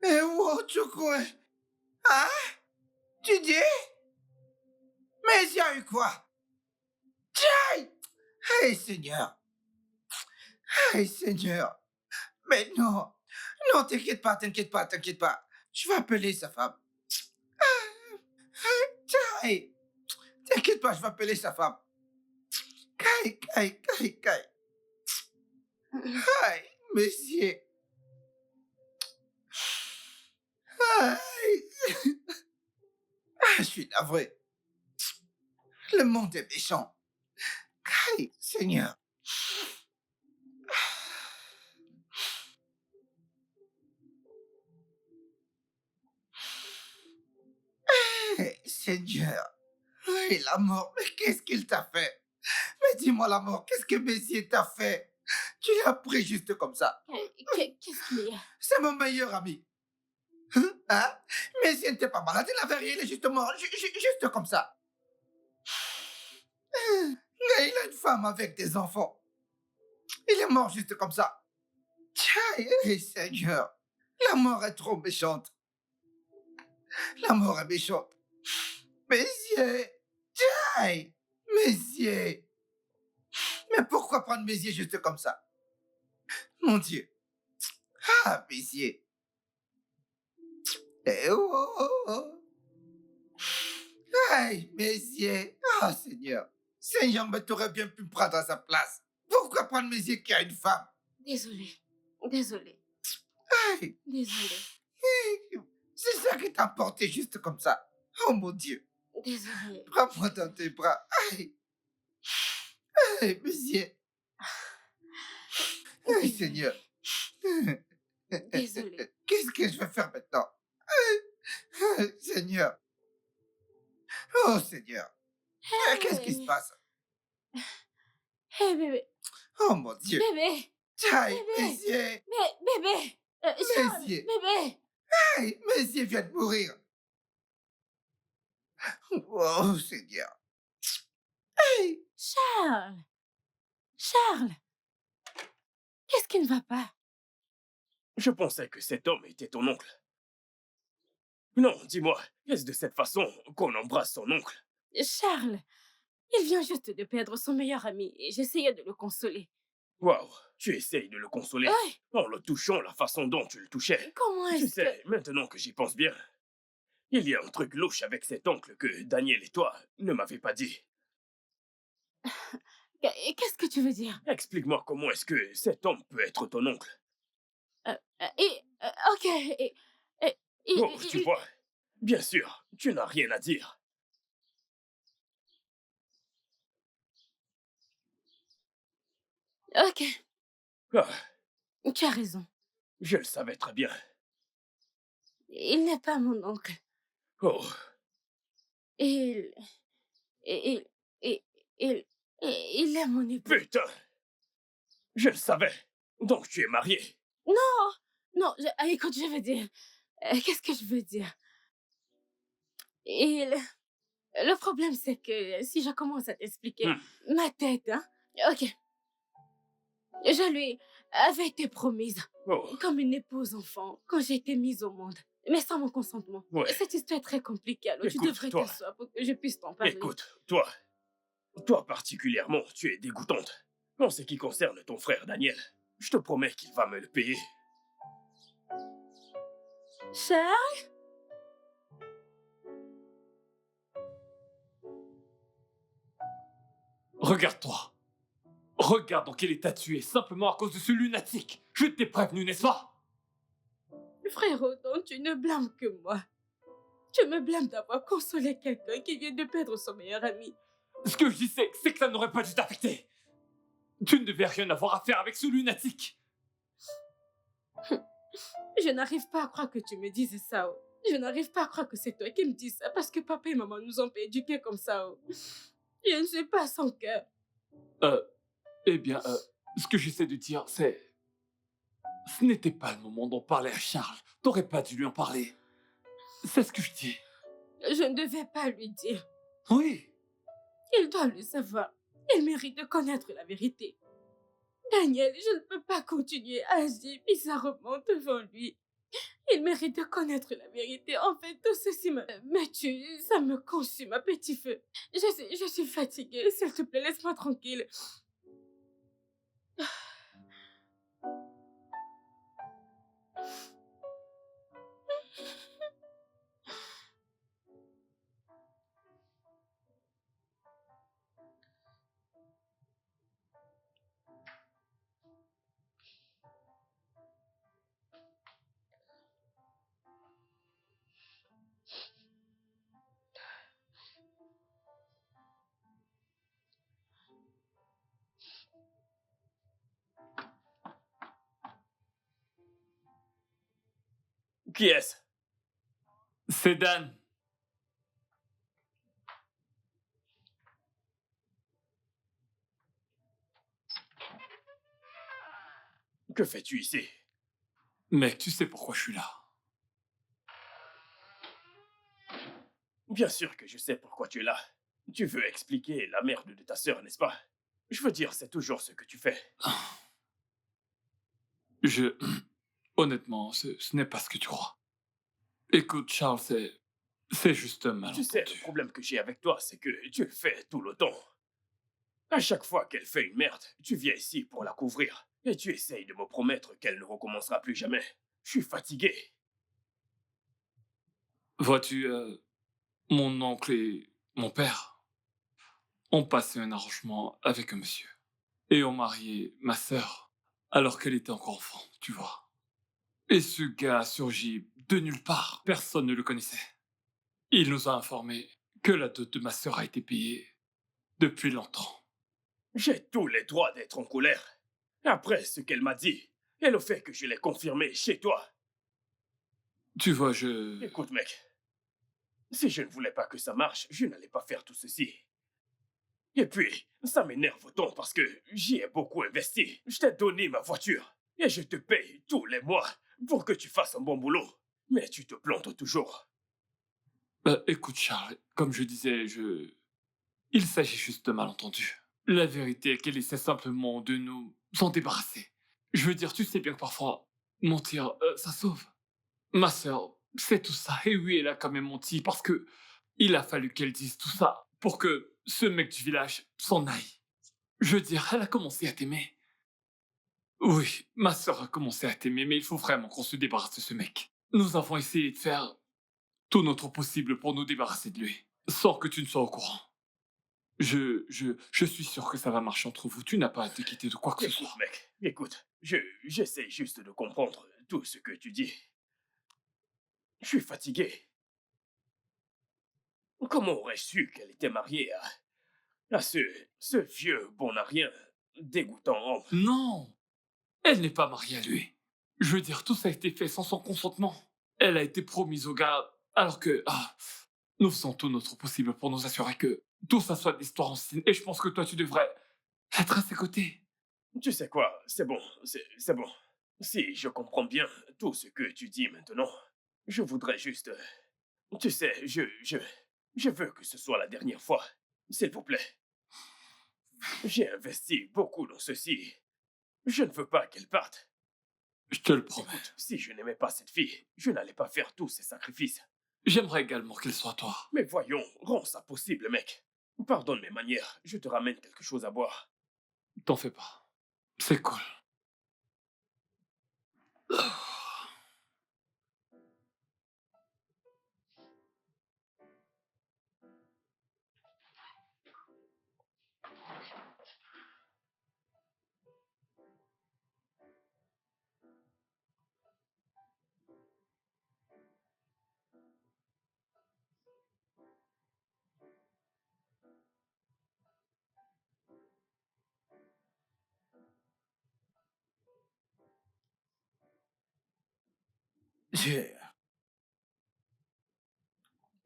Eh oh, tu quoi? Hein? Tu dis? Mais il y a eu quoi? Aïe! Hey, Seigneur! Hey, Seigneur! Mais non! Non, t'inquiète pas. Je vais appeler sa femme. Aïe! T'inquiète pas, je vais appeler sa femme. Caille. Aïe, monsieur. Aïe. Ah, je suis navré. Le monde est méchant. Aïe, Seigneur. Hey, Seigneur. Oui, la mort, mais qu'est-ce qu'il t'a fait? Mais dis-moi la mort, qu'est-ce que Messier t'a fait? Tu l'as pris juste comme ça. Qu'est-ce qu'il y a? C'est mon meilleur ami. Hein? Messier n'était pas malade, il avait rien, il est juste mort, juste comme ça. Mais il a une femme avec des enfants. Il est mort juste comme ça. Tiens, Seigneur, la mort est trop méchante. La mort est méchante. Messier, tiens, Messier. Mais pourquoi prendre Messier juste comme ça? Mon Dieu. Ah, Messier. Eh oh. Hey, Messier. Ah, Seigneur. Seigneur, mais t'aurais bien pu me prendre à sa place. Pourquoi prendre Messier qui a une femme? Désolée. Hey, Désolée. c'est ça qui t'a porté juste comme ça. Oh, mon Dieu. Désolée. Prends-moi dans tes bras. Aïe, aïe, monsieur. Aïe, Désolée. Seigneur. Désolée. Qu'est-ce que je vais faire maintenant? Seigneur. Oh, Seigneur. Qu'est-ce qui se Hey, passe? hey, bébé. Oh, mon Dieu. Bébé. Aïe, Bébé. monsieur. Bébé. Charles, Monsieur. bébé. Aïe, monsieur vient de mourir. Oh, Seigneur. Aïe. Charles. Charles. Qu'est-ce qui ne va pas? Je pensais que cet homme était ton oncle. Non, dis-moi, est-ce de cette façon qu'on embrasse son oncle? Charles, il vient juste de perdre son meilleur ami et j'essayais de le consoler. Waouh, tu essayes de le consoler Oui, en le touchant la façon dont tu le touchais. comment Tu est-ce que... sais, maintenant que j'y pense bien, il y a un truc louche avec cet oncle que Daniel et toi ne m'avez pas dit. Qu'est-ce que tu veux dire? Explique-moi comment est-ce que cet homme peut être ton oncle. Ok, Oh, tu vois, bien sûr, tu n'as rien à dire. ok, Ah, tu as raison. je le savais très bien. Il n'est pas mon oncle. Oh, Il... Il... Il... Il... Il est mon époux. putain, je le savais. Donc tu es marié. Non, écoute, je veux dire... qu'est-ce que je veux dire? Le problème, c'est que si je commence à t'expliquer, ma tête, hein? Ok. Je lui avais été promise Oh, comme une épouse enfant quand j'ai été mise au monde, mais sans mon consentement. ouais. Cette histoire est très compliquée, alors tu Écoute, devrais toi. t'asseoir pour que je puisse t'en parler. Écoute, toi particulièrement, tu es dégoûtante. En ce qui concerne ton frère Daniel, je te promets qu'il va me le payer. Charles? Regarde-toi. Regarde dans quel état tu es, simplement à cause de ce lunatique. Je t'ai prévenu, n'est-ce pas? Frérot, donc tu ne blâmes que moi. Tu me blâmes d'avoir consolé quelqu'un qui vient de perdre son meilleur ami. Ce que je dis, c'est que ça n'aurait pas dû t'affecter. Tu ne devais rien avoir à faire avec ce lunatique. Je n'arrive pas à croire que tu me dises ça. Oh. Je n'arrive pas à croire que c'est toi qui me dis ça parce que papa et maman nous ont pas éduqués comme ça. Oh. Je ne suis pas son cœur. Eh bien, ce que j'essaie de dire, c'est... Ce n'était pas le moment d'en parler à Charles. T'aurais pas dû lui en parler. C'est ce que je dis. Je ne devais pas lui dire. Oui. Il doit le savoir. Il mérite de connaître la vérité. Daniel, je ne peux pas continuer à agir bizarrement devant lui. Il mérite de connaître la vérité. En fait, tout ceci me tue. Ça me consume à petit feu. Je suis fatiguée. S'il te plaît, laisse-moi tranquille. Qui est-ce? C'est Dan. Que fais-tu ici? Mec, tu sais pourquoi je suis là. Bien sûr que je sais pourquoi tu es là. Tu veux expliquer la merde de ta sœur, n'est-ce pas? Je veux dire, c'est toujours ce que tu fais. Honnêtement, ce n'est pas ce que tu crois. Écoute, Charles, c'est juste un Tu sais, malentendu. le problème que j'ai avec toi, c'est que tu le fais tout le temps. À chaque fois qu'elle fait une merde, tu viens ici pour la couvrir. Et tu essayes de me promettre qu'elle ne recommencera plus jamais. Je suis fatigué. Vois-tu, mon oncle et mon père ont passé un arrangement avec un monsieur. Et ont marié ma sœur alors qu'elle était encore enfant, tu vois. Et ce gars a surgi de nulle part. Personne ne le connaissait. Il nous a informé que la dot de ma sœur a été payée depuis longtemps. J'ai tous les droits d'être en colère. Après ce qu'elle m'a dit, et le fait que je l'ai confirmé chez toi. Tu vois, je... Écoute, mec, si je ne voulais pas que ça marche, je n'allais pas faire tout ceci. Et puis, ça m'énerve tant parce que j'y ai beaucoup investi. Je t'ai donné ma voiture et je te paye tous les mois pour que tu fasses un bon boulot. Mais tu te plantes toujours. Écoute, Charles, comme je disais, il s'agit juste de malentendus. La vérité est qu'elle essaie simplement de nous s'en débarrasser. Je veux dire, tu sais bien que parfois, mentir, ça sauve. Ma sœur, c'est tout ça. Et oui, elle a quand même menti parce que il a fallu qu'elle dise tout ça pour que ce mec du village s'en aille. Je veux dire, elle a commencé à t'aimer. Oui, ma sœur a commencé à t'aimer, mais il faut vraiment qu'on se débarrasse de ce mec. Nous avons essayé de faire tout notre possible pour nous débarrasser de lui, sans que tu ne sois au courant. Je suis sûr que ça va marcher entre vous. Tu n'as pas à te quitter de quoi que ce Écoute, soit. mec, écoute, j'essaie juste de comprendre tout ce que tu dis. Je suis fatigué. Comment aurais-je su qu'elle était mariée à ce vieux bon à rien, dégoûtant homme? Non, elle n'est pas mariée à lui. Je veux dire, tout ça a été fait sans son consentement. Elle a été promise au gars, alors que nous faisons tout notre possible pour nous assurer que tout ça soit de l'histoire ancienne. Et je pense que toi, tu devrais être à ses côtés. Tu sais quoi, c'est bon, c'est bon. Si je comprends bien tout ce que tu dis maintenant, je voudrais juste... Tu sais, je veux que ce soit la dernière fois. S'il vous plaît. J'ai investi beaucoup dans ceci. Je ne veux pas qu'elle parte. Je te le promets. Écoute, si je n'aimais pas cette fille, je n'allais pas faire tous ces sacrifices. J'aimerais également qu'elle soit toi. Mais voyons, rends ça possible, mec. Pardonne mes manières, je te ramène quelque chose à boire. T'en fais pas. C'est cool. Je...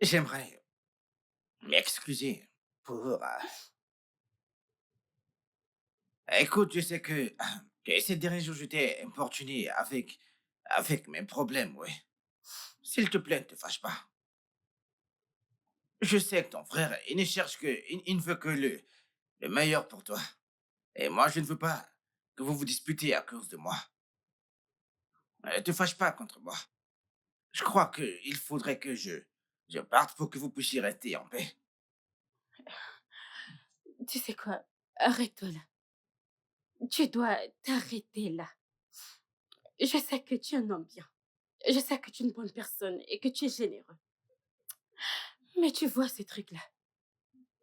J'aimerais m'excuser pour... Écoute, je sais que ces derniers jours, je t'ai importuné avec mes problèmes, oui. S'il te plaît, ne te fâche pas. Je sais que ton frère, il ne cherche que... Il ne veut que le meilleur pour toi. Et moi, je ne veux pas que vous vous disputiez à cause de moi. Ne te fâche pas contre moi. Je crois qu'il faudrait que je parte pour que vous puissiez rester en paix. Tu sais quoi? Arrête-toi là. Tu dois t'arrêter là. Je sais que tu es un homme bien. Je sais que tu es une bonne personne et que tu es généreux. Mais tu vois ces trucs-là.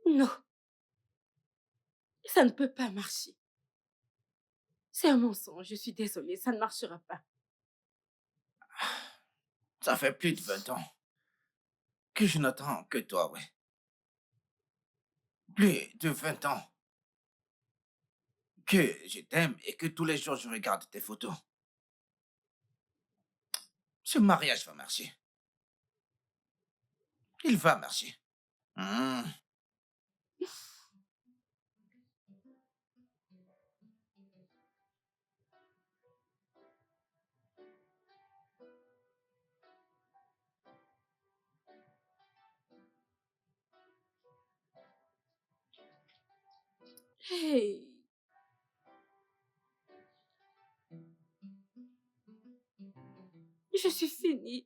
Non, ça ne peut pas marcher. C'est un mensonge, je suis désolée, ça ne marchera pas. Ça fait plus de 20 ans que je n'attends que toi, ouais. Plus de 20 ans que je t'aime et que tous les jours je regarde tes photos. Ce mariage va marcher. Il va marcher. Hmm. Hey, je suis finie.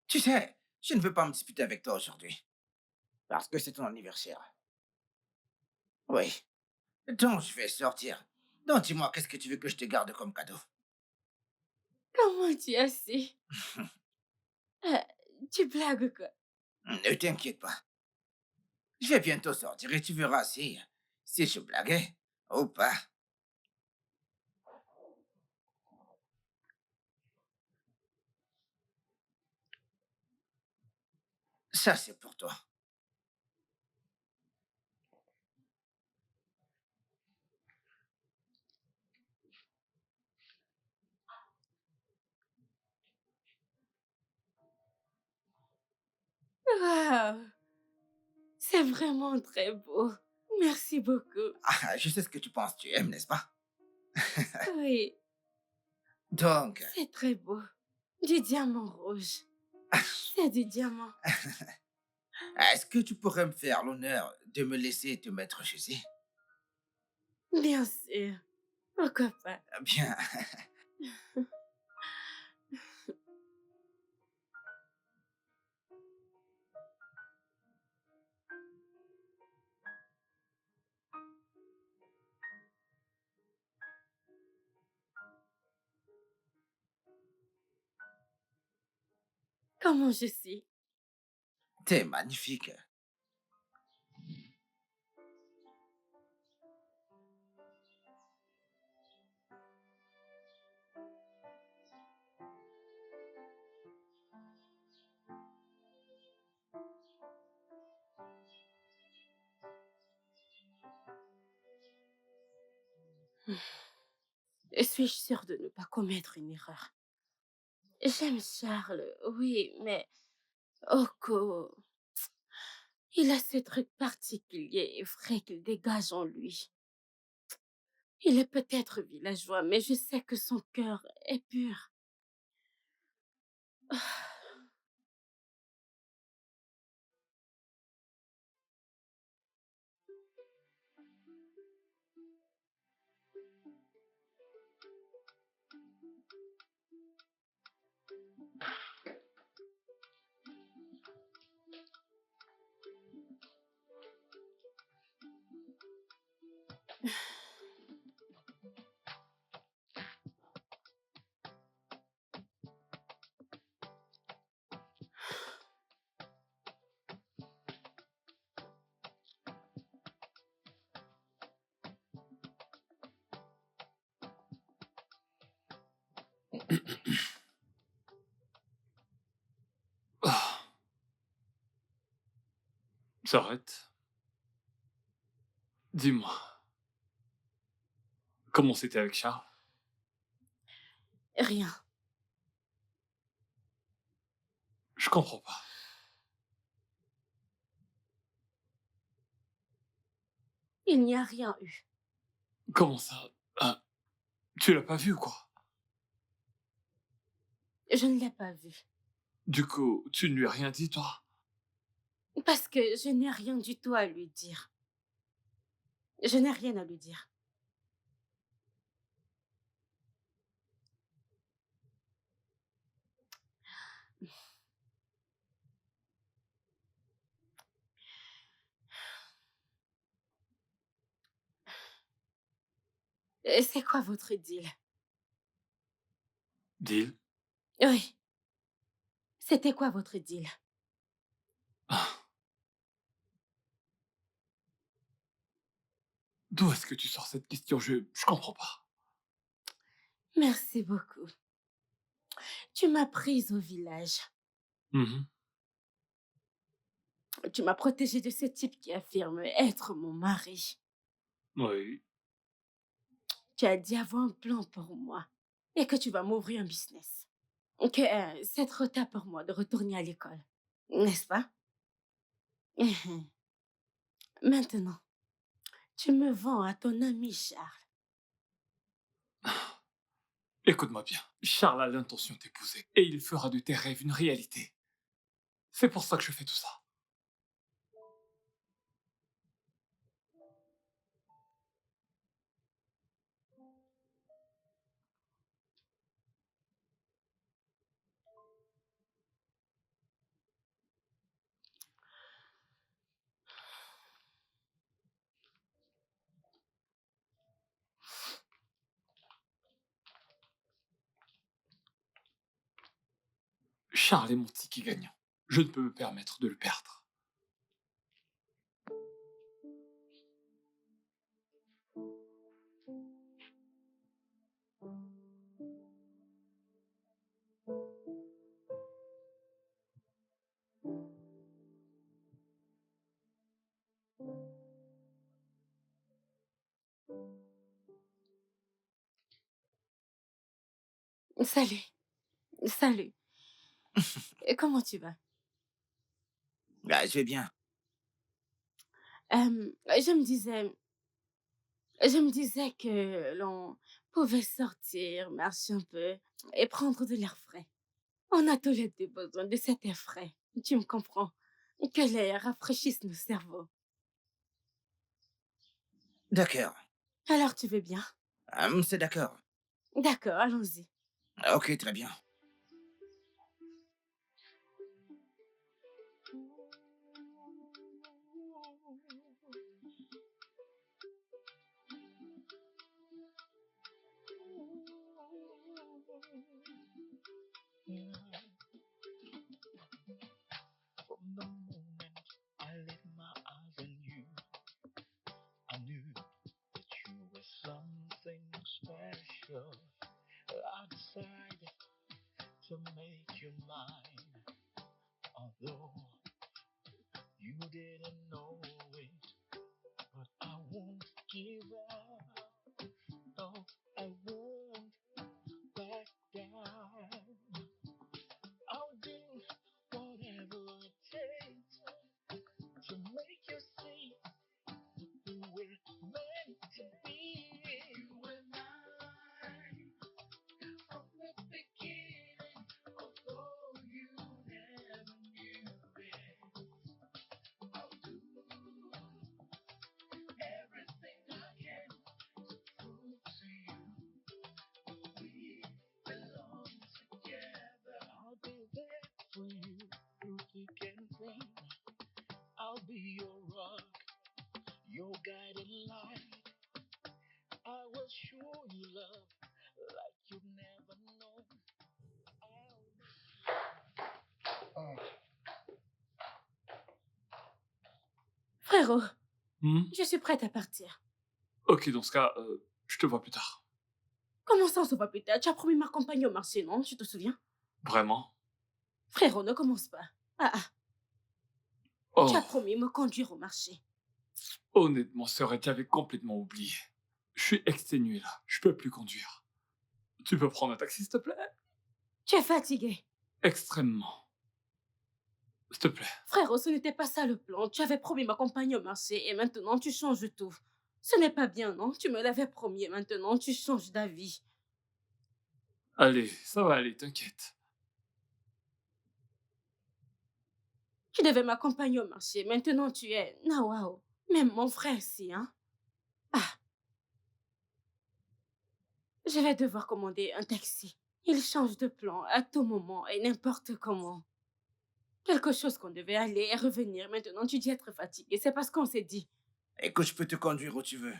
Tu sais, je ne veux pas me disputer avec toi aujourd'hui. Parce que c'est ton anniversaire. Oui. Donc je vais sortir Donc dis-moi, qu'est-ce que tu veux que je te garde comme cadeau? Comment tu as su? Euh, Tu blagues quoi? Ne t'inquiète pas. Je vais bientôt sortir et tu verras si je blaguais ou pas. Ça, c'est pour toi. Waouh! C'est vraiment très beau. Merci beaucoup. Ah, je sais ce que tu penses, tu aimes, n'est-ce pas? Oui, Donc, c'est très beau. Du diamant rouge. C'est du diamant. est-ce que tu pourrais me faire l'honneur de me laisser te mettre ceci? Bien sûr. Pourquoi pas? Bien. Comment je suis? T'es magnifique. Suis-je sûre de ne pas commettre une erreur? J'aime Charles, oui, mais Oko, il a ce truc particulier et frais qu'il dégage en lui. Il est peut-être villageois, mais je sais que son cœur est pur. Ah, s'arrête. Dis-moi, comment c'était avec Charles? Rien. Je comprends pas. Il n'y a rien eu. Comment ça? Ah, tu l'as pas vu ou quoi? Je ne l'ai pas vu. Du coup, tu ne lui as rien dit, toi? Parce que je n'ai rien du tout à lui dire. Je n'ai rien à lui dire. C'est quoi votre deal? Deal? Oui. C'était quoi votre deal? Ah, d'où est-ce que tu sors cette question? Je comprends pas. Merci beaucoup. Tu m'as prise au village. Mhm. Tu m'as protégée de ce type qui affirme être mon mari. Oui. Tu as dit avoir un plan pour moi et que tu vas m'ouvrir un business. Que c'est trop tard pour moi de retourner à l'école. N'est-ce pas? Maintenant, tu me vends à ton ami Charles. Écoute-moi bien. Charles a l'intention de t'épouser et il fera de tes rêves une réalité. C'est pour ça que je fais tout ça. Charles est mon ticket gagnant. Je ne peux me permettre de le perdre. Salut, salut. Et comment tu vas? Ah, je vais bien. Je me disais, je me disais que l'on pouvait sortir, marcher un peu et prendre de l'air frais. On a tous les deux besoin de cet air frais. Tu me comprends? Que l'air rafraîchisse nos cerveaux. D'accord. Alors tu veux bien? C'est d'accord. D'accord, allons-y. Ok, très bien. From the moment I laid my eyes on you, I knew that you were something special. I decided to make you mine, although you didn't know it. But I won't give up. No, I won't back down. I'll do whatever it takes to make you see who we're meant to be. You and I, from the beginning, although you never knew it, I'll do everything I can to prove to you we belong together. I'll be there for you through thick and thin. I'll be your rock, your guiding light. I will show you love like you've never known. Frérot, Hmm? je suis prête à partir. Ok, dans ce cas, je te vois plus tard. Comment ça, on se voit plus tard? Tu as promis m'accompagner au marché, non? Tu te souviens? Vraiment? Frérot, ne commence pas. Ah, tu Oh, as promis me conduire au marché. honnêtement, sœur, tu avais complètement oublié. Je suis exténué là, je peux plus conduire. Tu peux prendre un taxi, s'il te plaît? Tu es fatigué. Extrêmement. S'il te plaît. Frérot, ce n'était pas ça le plan. Tu avais promis m'accompagner au marché et maintenant tu changes tout. Ce n'est pas bien, non? Tu me l'avais promis et maintenant tu changes d'avis. Allez, ça va aller, t'inquiète. Tu devais m'accompagner au marché. Maintenant tu es... Ah, waouh. Même mon frère si, hein? Ah, je vais devoir commander un taxi. Il change de plan à tout moment et n'importe comment. Quelque chose qu'on devait aller et revenir. Maintenant tu dis être fatigué. C'est parce qu'on s'est dit. Écoute, je peux te conduire où tu veux.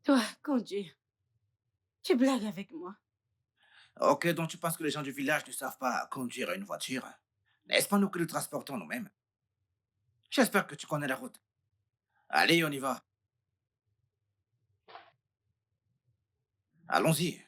Toi, conduire. Tu blagues avec moi. Ok, donc tu penses que les gens du village ne savent pas conduire une voiture? N'est-ce pas nous que nous transportons nous-mêmes? J'espère que tu connais la route. Allez, on y va. Allons-y.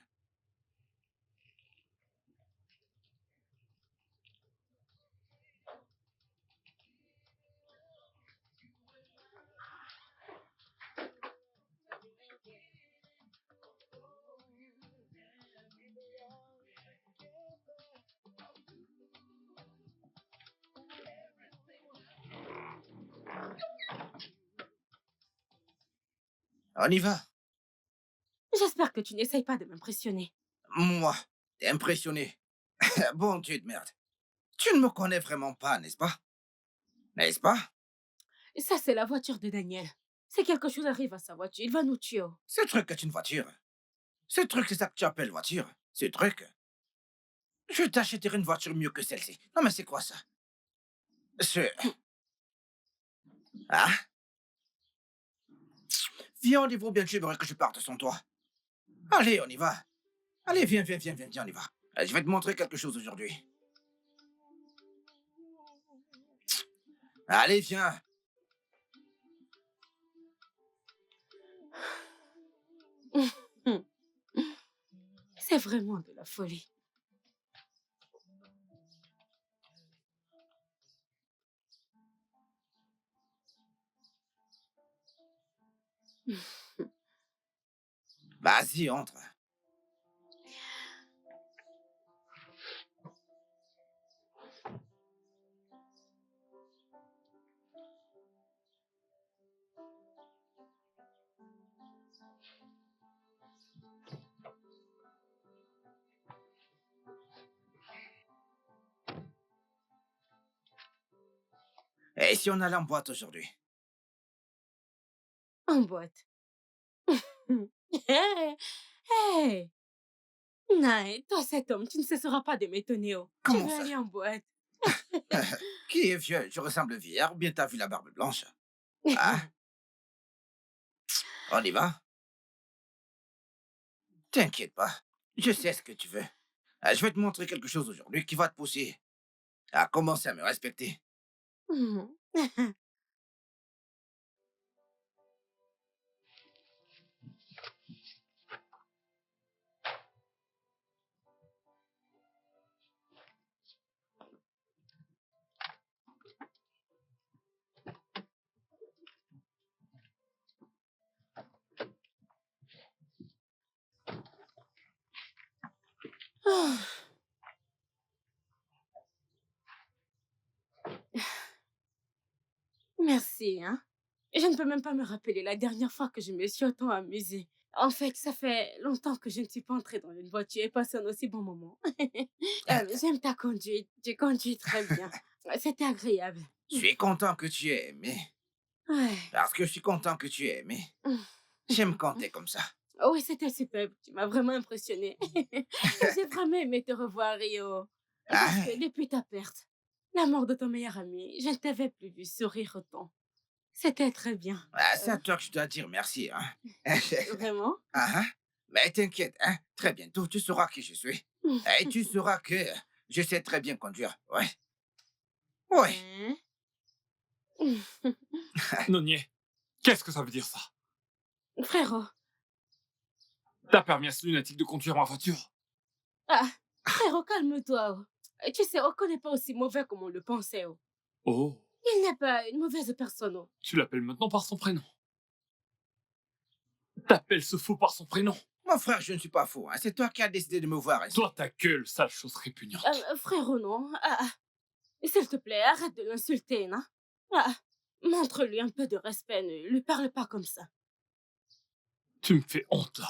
On y va. J'espère que tu n'essayes pas de m'impressionner. Moi, t'es impressionné. Bon Dieu de merde. Tu ne me connais vraiment pas, n'est-ce pas? N'est-ce pas? Ça, c'est la voiture de Daniel. Si quelque chose arrive à sa voiture, il va nous tuer. Ce truc est une voiture. Ce truc, c'est ça que tu appelles voiture. Ce truc. Je t'achèterai une voiture mieux que celle-ci. Non, mais c'est quoi ça? Ah? Viens au niveau, bien que j'aimerais que je parte sans toi. Allez, on y va. Allez, viens, on y va. Je vais te montrer quelque chose aujourd'hui. Allez, viens. C'est vraiment de la folie. Vas-y, entre. Et si on allait en boîte aujourd'hui? En boîte. Hé, hé. Non, toi cet homme, tu ne cesseras pas de m'étonner. Oh. Tu Comment veux ça? aller en boîte? Qui est vieux? Je ressemble vieillard ou bien t'as vu la barbe blanche? Ah, on y va? T'inquiète pas. Je sais ce que tu veux. Je vais te montrer quelque chose aujourd'hui qui va te pousser à commencer à me respecter. Oh, merci, hein. Je ne peux même pas me rappeler la dernière fois que je me suis autant amusée. En fait, ça fait longtemps que je ne suis pas entrée dans une voiture et passé un aussi bon moment. J'aime ta conduite. Tu conduis très bien. C'était agréable. Je suis content que tu aies aimé. Ouais. Parce que je suis content que tu aies aimé. J'aime quand t'es comme ça. Oui, c'était superbe. Tu m'as vraiment impressionnée. J'ai vraiment aimé te revoir, Rio. Parce Ah, que depuis ta perte, la mort de ton meilleur ami, je ne t'avais plus vu sourire autant. C'était très bien. c'est à toi que je dois dire merci. Hein. Vraiment? Ah, hein. Mais t'inquiète, hein. Très bientôt, tu sauras qui je suis. Et tu sauras que je sais très bien conduire. Ouais. Ouais. Hein? Nonier, qu'est-ce que ça veut dire ça? Frérot. T'as permis à ce lunatique de conduire ma voiture? Ah, frérot, calme-toi. Oh. Tu sais, Oko n'est pas aussi mauvais comme on le pensait. Oh. Oh, Il n'est pas une mauvaise personne. Oh. tu l'appelles maintenant par son prénom. T'appelles ce fou par son prénom. Mon frère, je ne suis pas fou. Hein. C'est toi qui as décidé de me voir ici. Toi, ta gueule, sale chose répugnante. Frérot, non. S'il te plaît, arrête de l'insulter, non? Montre-lui un peu de respect. Ne lui parle pas comme ça. Tu me fais honte, là.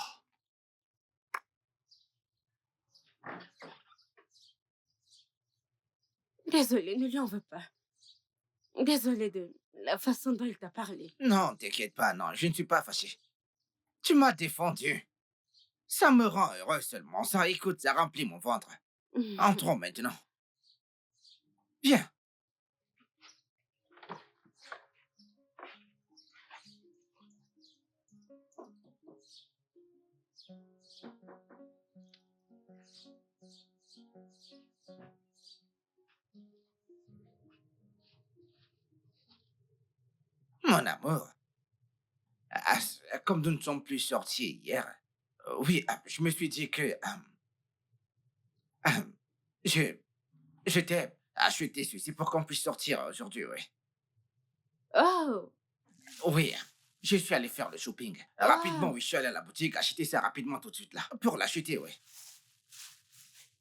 Désolée, ne lui en veux pas. Désolée de la façon dont il t'a parlé. Non, t'inquiète pas, non, je ne suis pas fâché. Tu m'as défendu. Ça me rend heureux seulement. Ça, écoute, ça remplit mon ventre. Entrons maintenant. Viens. Mon amour. Comme nous ne sommes plus sortis hier, oui, je me suis dit que euh, je, je t'ai acheté ceci pour qu'on puisse sortir aujourd'hui, oui. Oh! Oui, je suis allé faire le shopping. Rapidement, oui, je suis allé à la boutique, acheter ça rapidement tout de suite là. Pour l'acheter, oui.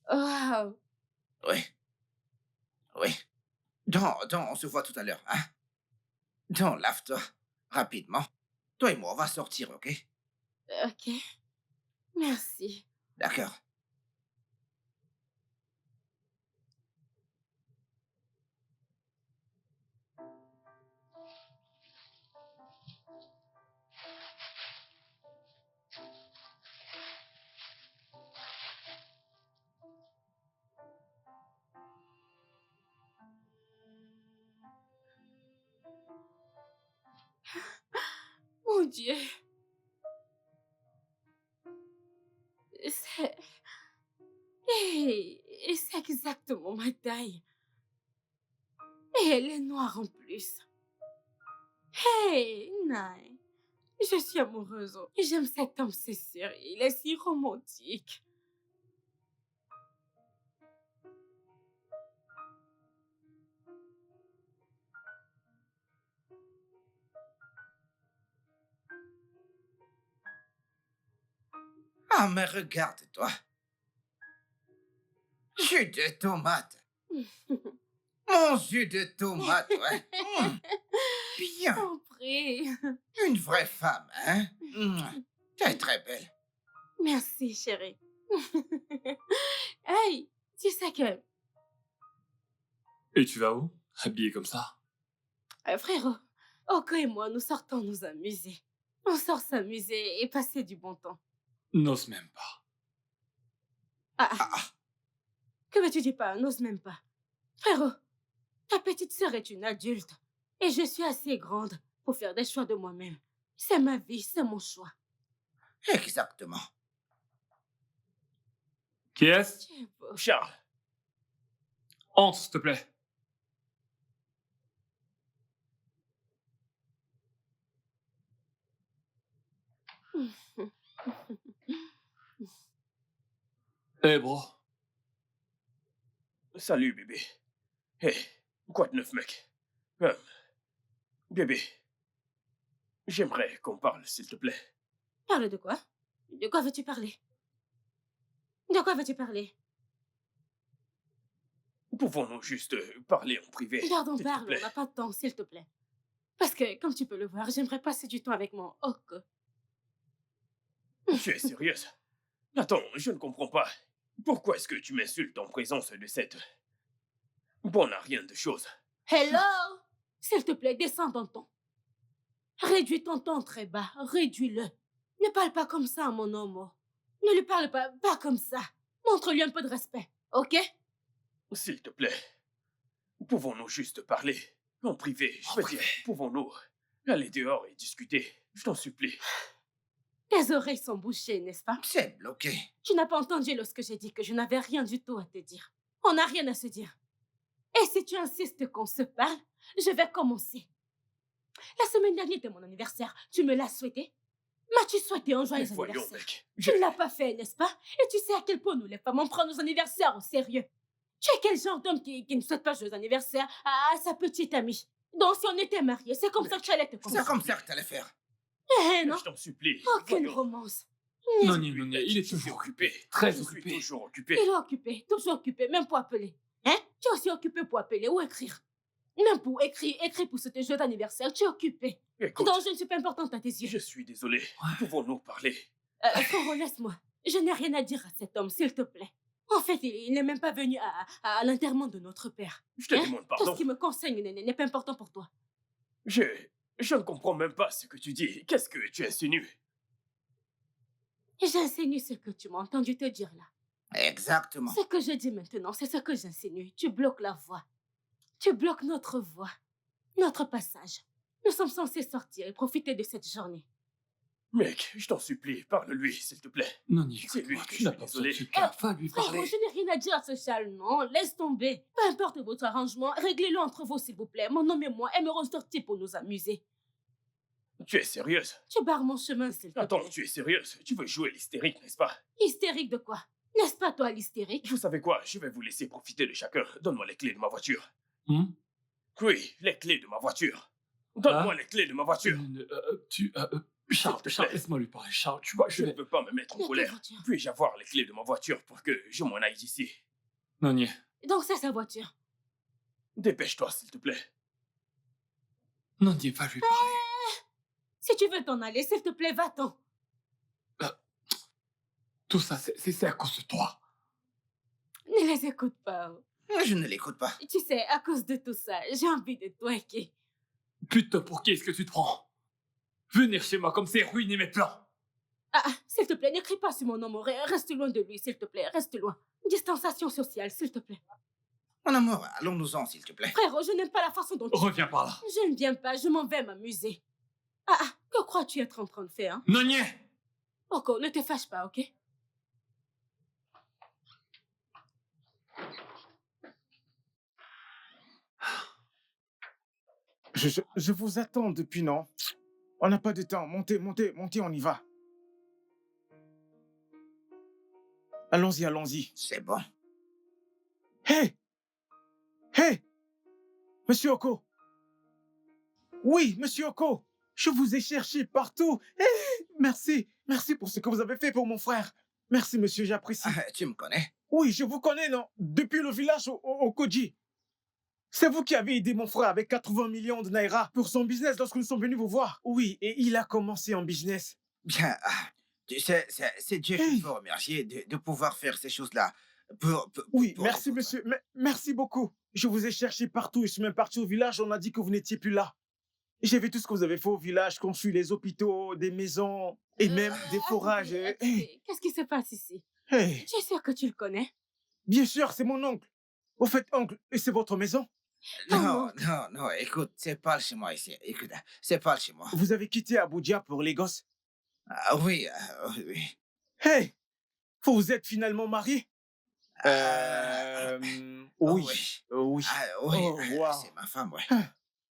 Wow! Oui, oui. On se voit tout à l'heure, hein. Lave-toi, rapidement. Toi et moi, on va sortir, ok? Ok. Merci. D'accord. Mon Dieu. C'est... c'est exactement ma taille. Et elle est noire en plus. Hey, Nai. Je suis amoureuse. J'aime cet homme, c'est sûr. Il est si romantique. Ah, mais regarde-toi. Jus de tomate. Mon jus de tomate, ouais. Bien. Compris. Une vraie femme, hein? Tu es très belle. Merci, chérie. Hey, tu sais que... Et tu vas où? Habillé comme ça? frérot, Oko et moi, nous sortons nous amuser. On sort s'amuser et passer du bon temps. N'ose même pas. Que veux-tu dire pas? N'ose même pas. Frérot, ta petite sœur est une adulte. Et je suis assez grande pour faire des choix de moi-même. C'est ma vie, c'est mon choix. Exactement. Qui est-ce? Tu es beau. Charles, Entre, s'il te plaît. Eh, bro. salut bébé. Hey, quoi de neuf, mec? Bébé, j'aimerais qu'on parle, s'il te plaît. Parle de quoi? De quoi veux-tu parler? De quoi veux-tu parler? Pouvons-nous juste parler en privé? Pardon, s'il te parle, plaît? on n'a pas de temps, s'il te plaît. Parce que, comme tu peux le voir, j'aimerais passer du temps avec mon Oko. Tu es sérieuse? Attends, je ne comprends pas. Pourquoi est-ce que tu m'insultes en présence de cette... bonne à rien de chose? Hello! S'il te plaît, descends dans ton ton. Réduis ton ton très bas, réduis-le. Ne parle pas comme ça à mon homme. Ne lui parle pas comme ça. Montre-lui un peu de respect, ok? S'il te plaît, pouvons-nous juste parler en privé? Je veux dire, pouvons-nous aller dehors et discuter? Je t'en supplie. Tes oreilles sont bouchées, n'est-ce pas? C'est bloqué. Tu n'as pas entendu lorsque j'ai dit que je n'avais rien du tout à te dire. On n'a rien à se dire. Et si tu insistes qu'on se parle, je vais commencer. La semaine dernière était mon anniversaire. Tu me l'as souhaité? M'as-tu souhaité un Mais joyeux voyons, anniversaire? mec. Tu ne l'as pas fait, n'est-ce pas? Et tu sais à quel point nous, les femmes, on prend nos anniversaires au sérieux. Tu es quel genre d'homme qui ne souhaite pas joyeux anniversaire à sa petite amie? Donc, si on était mariés, c'est comme ça que tu allais te C'est consoler. comme ça que t'allais faire. Eh non, Je t'en supplie. aucune voyons. romance. Non, il est Je suis toujours occupé. Très Je occupé. suis toujours occupé. Il est occupé, toujours occupé, même pour appeler. Hein? Tu es aussi occupé pour appeler ou écrire. Même pour écrire pour ce joyeux anniversaire, tu es occupé. Écoute, Donc, je ne suis pas importante à tes yeux. je suis désolé. Pouvons-nous parler? Frérot, laisse-moi. Je n'ai rien à dire à cet homme, s'il te plaît. En fait, il n'est même pas venu à l'enterrement de notre père. Je te Hein? demande Tout pardon. ce qui me concerne n'est pas important pour toi. Je ne comprends même pas ce que tu dis. Qu'est-ce que tu insinues? J'insinue ce que tu m'as entendu te dire là. Exactement. Ce que je dis maintenant, c'est ce que j'insinue. Tu bloques la voie. Tu bloques notre voie. Notre passage. Nous sommes censés sortir et profiter de cette journée. Mec, je t'en supplie, parle-lui, s'il te plaît. Non, C'est lui écoute-moi, que tu je n'as suis pas besoin de désolé. ce gars. Va lui Frérot, parler. je n'ai rien à dire à ce châle, non. Laisse tomber. Peu importe votre arrangement, réglez-le entre vous, s'il vous plaît. Mon homme et moi aimerons sortir pour nous amuser. Tu es sérieuse? Tu barres mon chemin, s'il te Attends, plaît. tu es sérieuse? Tu veux jouer l'hystérique, n'est-ce pas? Hystérique de quoi? N'est-ce pas toi l'hystérique? Vous savez quoi? Je vais vous laisser profiter de chacun. Donne-moi les clés de ma voiture. Hum? Oui, les clés de ma voiture. Donne-moi Ah. les clés de ma voiture. Charles, S'il te Charles, plaît. laisse-moi lui parler. Charles, tu vois, Je ne veux pas me mettre Mais en quelle colère. voiture? Puis-je avoir les clés de ma voiture pour que je m'en aille d'ici? Non, Donc c'est sa voiture. Dépêche-toi, s'il te plaît. va lui parler. Si tu veux t'en aller, s'il te plaît, va-t'en. Tout ça, c'est à cause de toi. Ne les écoute pas. Je ne l'écoute pas. Tu sais, à cause de tout ça, j'ai envie de twerker. Putain, pour qui est-ce que tu te prends? Venir chez moi comme c'est ruiner mes plans. S'il te plaît, n'écris pas sur mon nom. Reste loin de lui, s'il te plaît. Reste loin. Distanciation sociale, s'il te plaît. Mon amour, allons-nous-en, s'il te plaît. Frérot, je n'aime pas la façon dont tu... Reviens par là. Je ne viens pas, je m'en vais m'amuser. Que crois-tu être en train de faire, hein? Non, Oko, ne te fâche pas, ok? Je vous attends depuis, non? On n'a pas de temps. Montez, montez, montez, on y va. Allons-y, allons-y. C'est bon. Hé! Hé! Monsieur Oko! Oui, Monsieur Oko! Je vous ai cherché partout. Hé! Merci, merci pour ce que vous avez fait pour mon frère. Merci, monsieur, j'apprécie. Tu me connais? Oui, je vous connais, non? Depuis le village au Koji. C'est vous qui avez aidé mon frère avec 80 millions de naira pour son business lorsque nous sommes venus vous voir. Oui, et il a commencé en business. Bien, tu sais, c'est Dieu Hey. qu'il faut remercier de pouvoir faire ces choses-là. Oui, pour merci, les autres. monsieur. Merci beaucoup. Je vous ai cherché partout. Je suis même parti au village. On a dit que vous n'étiez plus là. J'ai vu tout ce que vous avez fait au village, construit les hôpitaux, des maisons et même des forages. Attendez, qu'est-ce qui se passe ici? Hey. Tu es sûr que tu le connais? Bien sûr, c'est mon oncle. Au fait, oncle, et c'est votre maison? Non, écoute, c'est pas le chez moi ici. Écoute, c'est pas le chez moi. Vous avez quitté Abuja pour Lagos? Oui, oui. Hey, vous vous êtes finalement marié? Oui. oui. Oui. Oui, Oh, wow. c'est ma femme, ouais.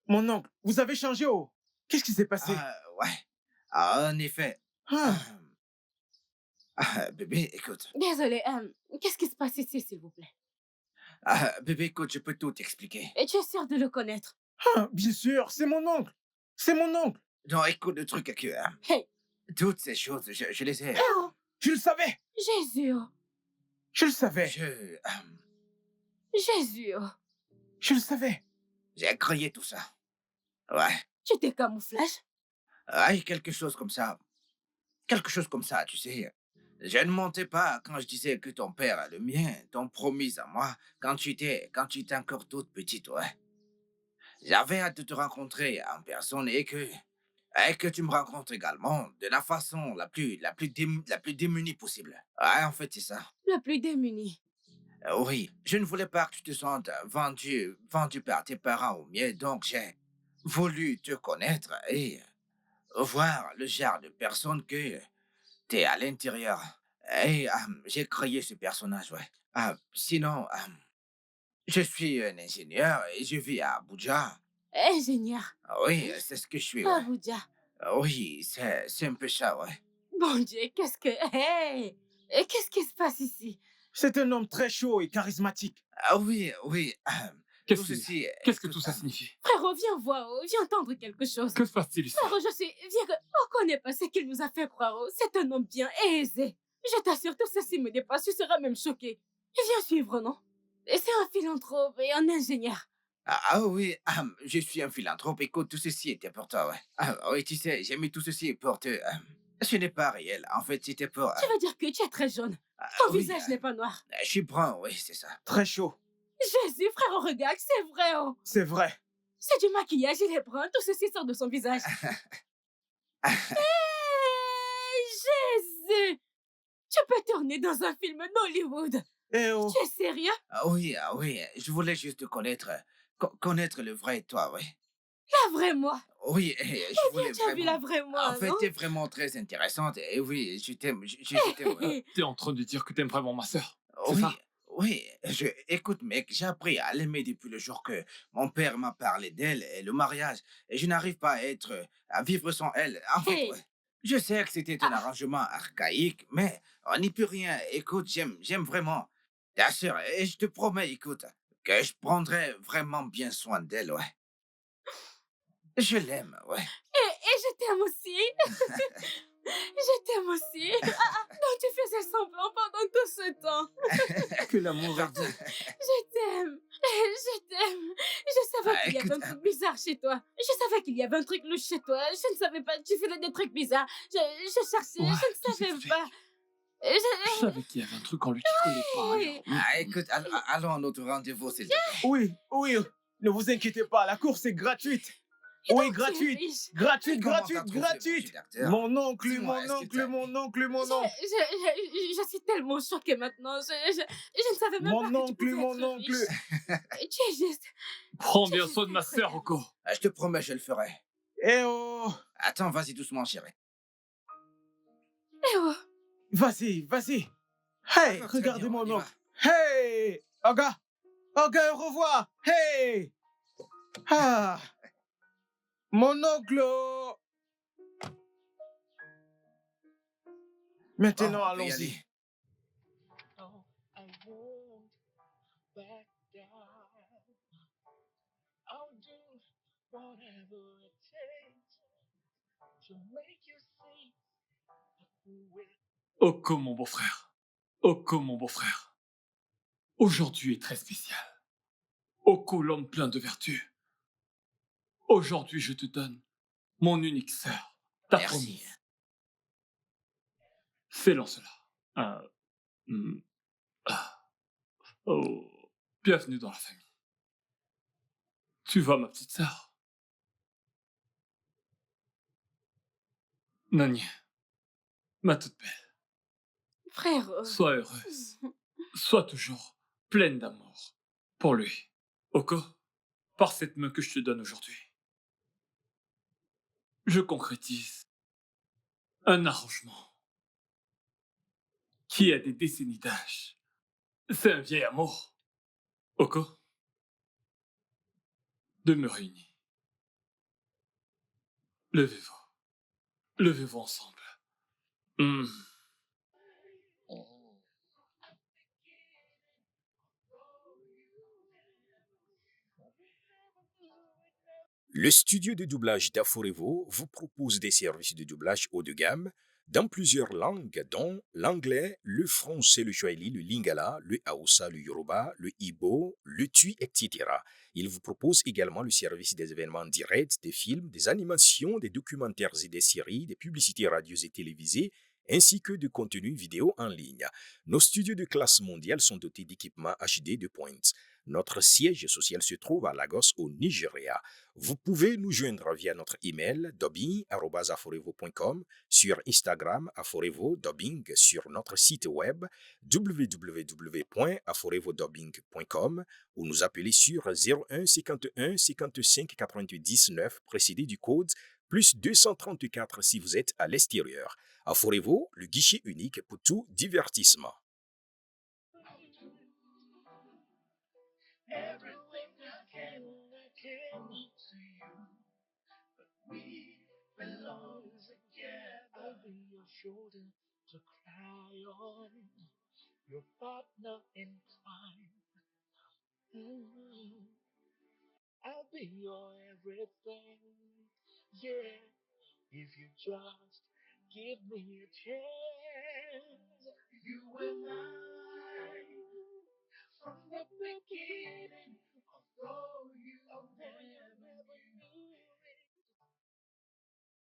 Mon oncle, vous avez changé, oh. Qu'est-ce qui s'est passé? Ouais. En effet. Ah. Bébé, écoute. Désolée, qu'est-ce qui se passe ici, s'il vous plaît? Bébé, écoute, je peux tout t'expliquer. Et tu es sûr de le connaître? Bien sûr, c'est mon oncle. C'est mon oncle. Non, écoute, le truc est que... Hey. toutes ces choses, je les ai... Oh, Je le savais. Jésus, oh. Je le savais. Jésus, oh. Je le savais. J'ai créé tout ça. Ouais. Tu t'es camouflage? Ouais, quelque chose comme ça. Quelque chose comme ça, tu sais. Je ne mentais pas quand je disais que ton père, le mien, t'ont promis à moi quand tu étais encore toute petite, ouais. J'avais hâte de te rencontrer en personne et que tu me rencontres également de la façon la plus démunie possible. Ouais, en fait, c'est ça. Le plus démuni. Oui, je ne voulais pas que tu te sentes vendu par tes parents au mien, donc j'ai voulu te connaître et voir le genre de personne que t'es à l'intérieur. Et j'ai créé ce personnage, ouais. Sinon, je suis un ingénieur et je vis à Abuja. Ingénieur. Oui, c'est ce que je suis, ouais. Abuja. Oui, c'est un peu ça, ouais. Bon Dieu, qu'est-ce que... Hey! Et qu'est-ce qui se passe ici? C'est un homme très chaud et charismatique. Oui. Qu'est-ce Tout ceci... qu'est-ce que tout ça signifie? Frérot, viens voir, oh, viens entendre quelque chose. Que se passe-t-il ici? Frérot, viens que... On connaît pas ce qu'il nous a fait croire, oh. C'est un homme bien aisé. Je t'assure, tout ceci me dépasse, tu seras même choqué. Viens suivre, non? Et c'est un philanthrope et un ingénieur. Oui, je suis un philanthrope. Écoute, tout ceci était pour toi, ouais. Oui, tu sais, j'ai mis tout ceci pour te... ce n'est pas réel. En fait, c'était pour... Tu veux dire que tu es très jaune. Ton oui, visage n'est pas noir. je suis brun, oui, c'est ça. Très chaud. Jésus, frérot, regarde, c'est vrai, oh. C'est vrai. C'est du maquillage, il est brun, tout ceci sort de son visage. Hey, Jésus! Tu peux tourner dans un film d'Hollywood. Eh oh. Tu es sérieux? Oui, je voulais juste te connaître. Connaître le vrai toi, oui. La vraie moi. Oui, je voulais Tu as vu la vraie moi, En fait, non? t'es vraiment très intéressante. Et oui, je t'aime. Ouais. T'es en train de dire que t'aimes vraiment ma sœur? C'est Oui, ça? oui. Écoute, mec, j'ai appris à l'aimer depuis le jour que mon père m'a parlé d'elle et le mariage. Et je n'arrive pas à vivre sans elle. En fait, Hey. ouais. Je sais que c'était un arrangement archaïque, mais on n'y peut rien. Écoute, j'aime vraiment ta sœur. Et je te promets, écoute, que je prendrai vraiment bien soin d'elle, ouais. Je l'aime, ouais. Et je t'aime aussi. Je t'aime aussi. Donc tu faisais semblant pendant tout ce temps. Que l'amour est doux. Je t'aime. Je t'aime. Je savais qu'il y avait un truc bizarre chez toi. Je savais qu'il y avait un truc louche chez toi. Je ne savais pas. Tu faisais des trucs bizarres. Je cherchais. Ouais, Je tout ne savais s'explique. pas. Je savais qu'il y avait un truc en lui qui collait pas. Oui. alors. Écoute, allons à notre rendez-vous, s'il te plaît. Oui, oui. Ne vous inquiétez pas, la course est gratuite. Et Oui, donc, tu es gratuite. riche. Gratuite, Comment gratuite, t'as trouvé gratuite. mon jeu d'acteur? Mon oncle, Dis-moi, mon est-ce que oncle, t'as- mon oncle, mon oncle. Je suis tellement choquée maintenant. Je ne savais même pas Mon que tu oncle, pouvais mon être oncle. riche. Tu es juste... Prends bien soin de ma sœur, Oko. Je te promets, je le ferai. Eh oh. Attends, vas-y doucement, chérie. Eh oh. Vas-y, vas-y. Hey, Très regardez bien, mon on y oncle. Hey, Oga. Oga, au revoir. Hey. Ah. Mon oncle! Maintenant, On peut y allons-y. aller. Oh, I won't back down. I'll do whatever it takes to make you see who will. Oko, mon beau-frère. Oko, mon beau-frère. Aujourd'hui est très spécial. Oko, l'homme plein de vertus. Aujourd'hui, je te donne mon unique sœur, ta Merci. promise. Fais cela. Euh, hmm, ah, oh, bienvenue dans la famille. Tu vois, ma petite sœur. Nani, ma toute belle, Frère, sois heureuse. Sois toujours pleine d'amour pour lui. Oko, par cette main que je te donne aujourd'hui, je concrétise un arrangement qui a des décennies d'âge. C'est un vieil amour. Oko, demeurez unis. Levez-vous. Levez-vous ensemble. Hmm. Le studio de doublage d'Aforevo vous propose des services de doublage haut de gamme dans plusieurs langues, dont l'anglais, le français, le swahili, le lingala, le hausa, le yoruba, le ibo, le tui, etc. Il vous propose également le service des événements directs, des films, des animations, des documentaires et des séries, des publicités radios et télévisées, ainsi que de contenus vidéo en ligne. Nos studios de classe mondiale sont dotés d'équipements HD de pointe. Notre siège social se trouve à Lagos, au Nigeria. Vous pouvez nous joindre via notre email dubbing@aforevo.com, sur Instagram aforevo-dubbing, sur notre site web www.aforevodubbing.com ou nous appeler sur 01 51 55 99 précédé du code plus 234 si vous êtes à l'extérieur. Aforevo, le guichet unique pour tout divertissement. Everything I can to you. But we belong together. I'll be your shoulder to cry on, your partner in crime. I'll be your everything. Yeah, if you just give me a chance. You and I, from the beginning.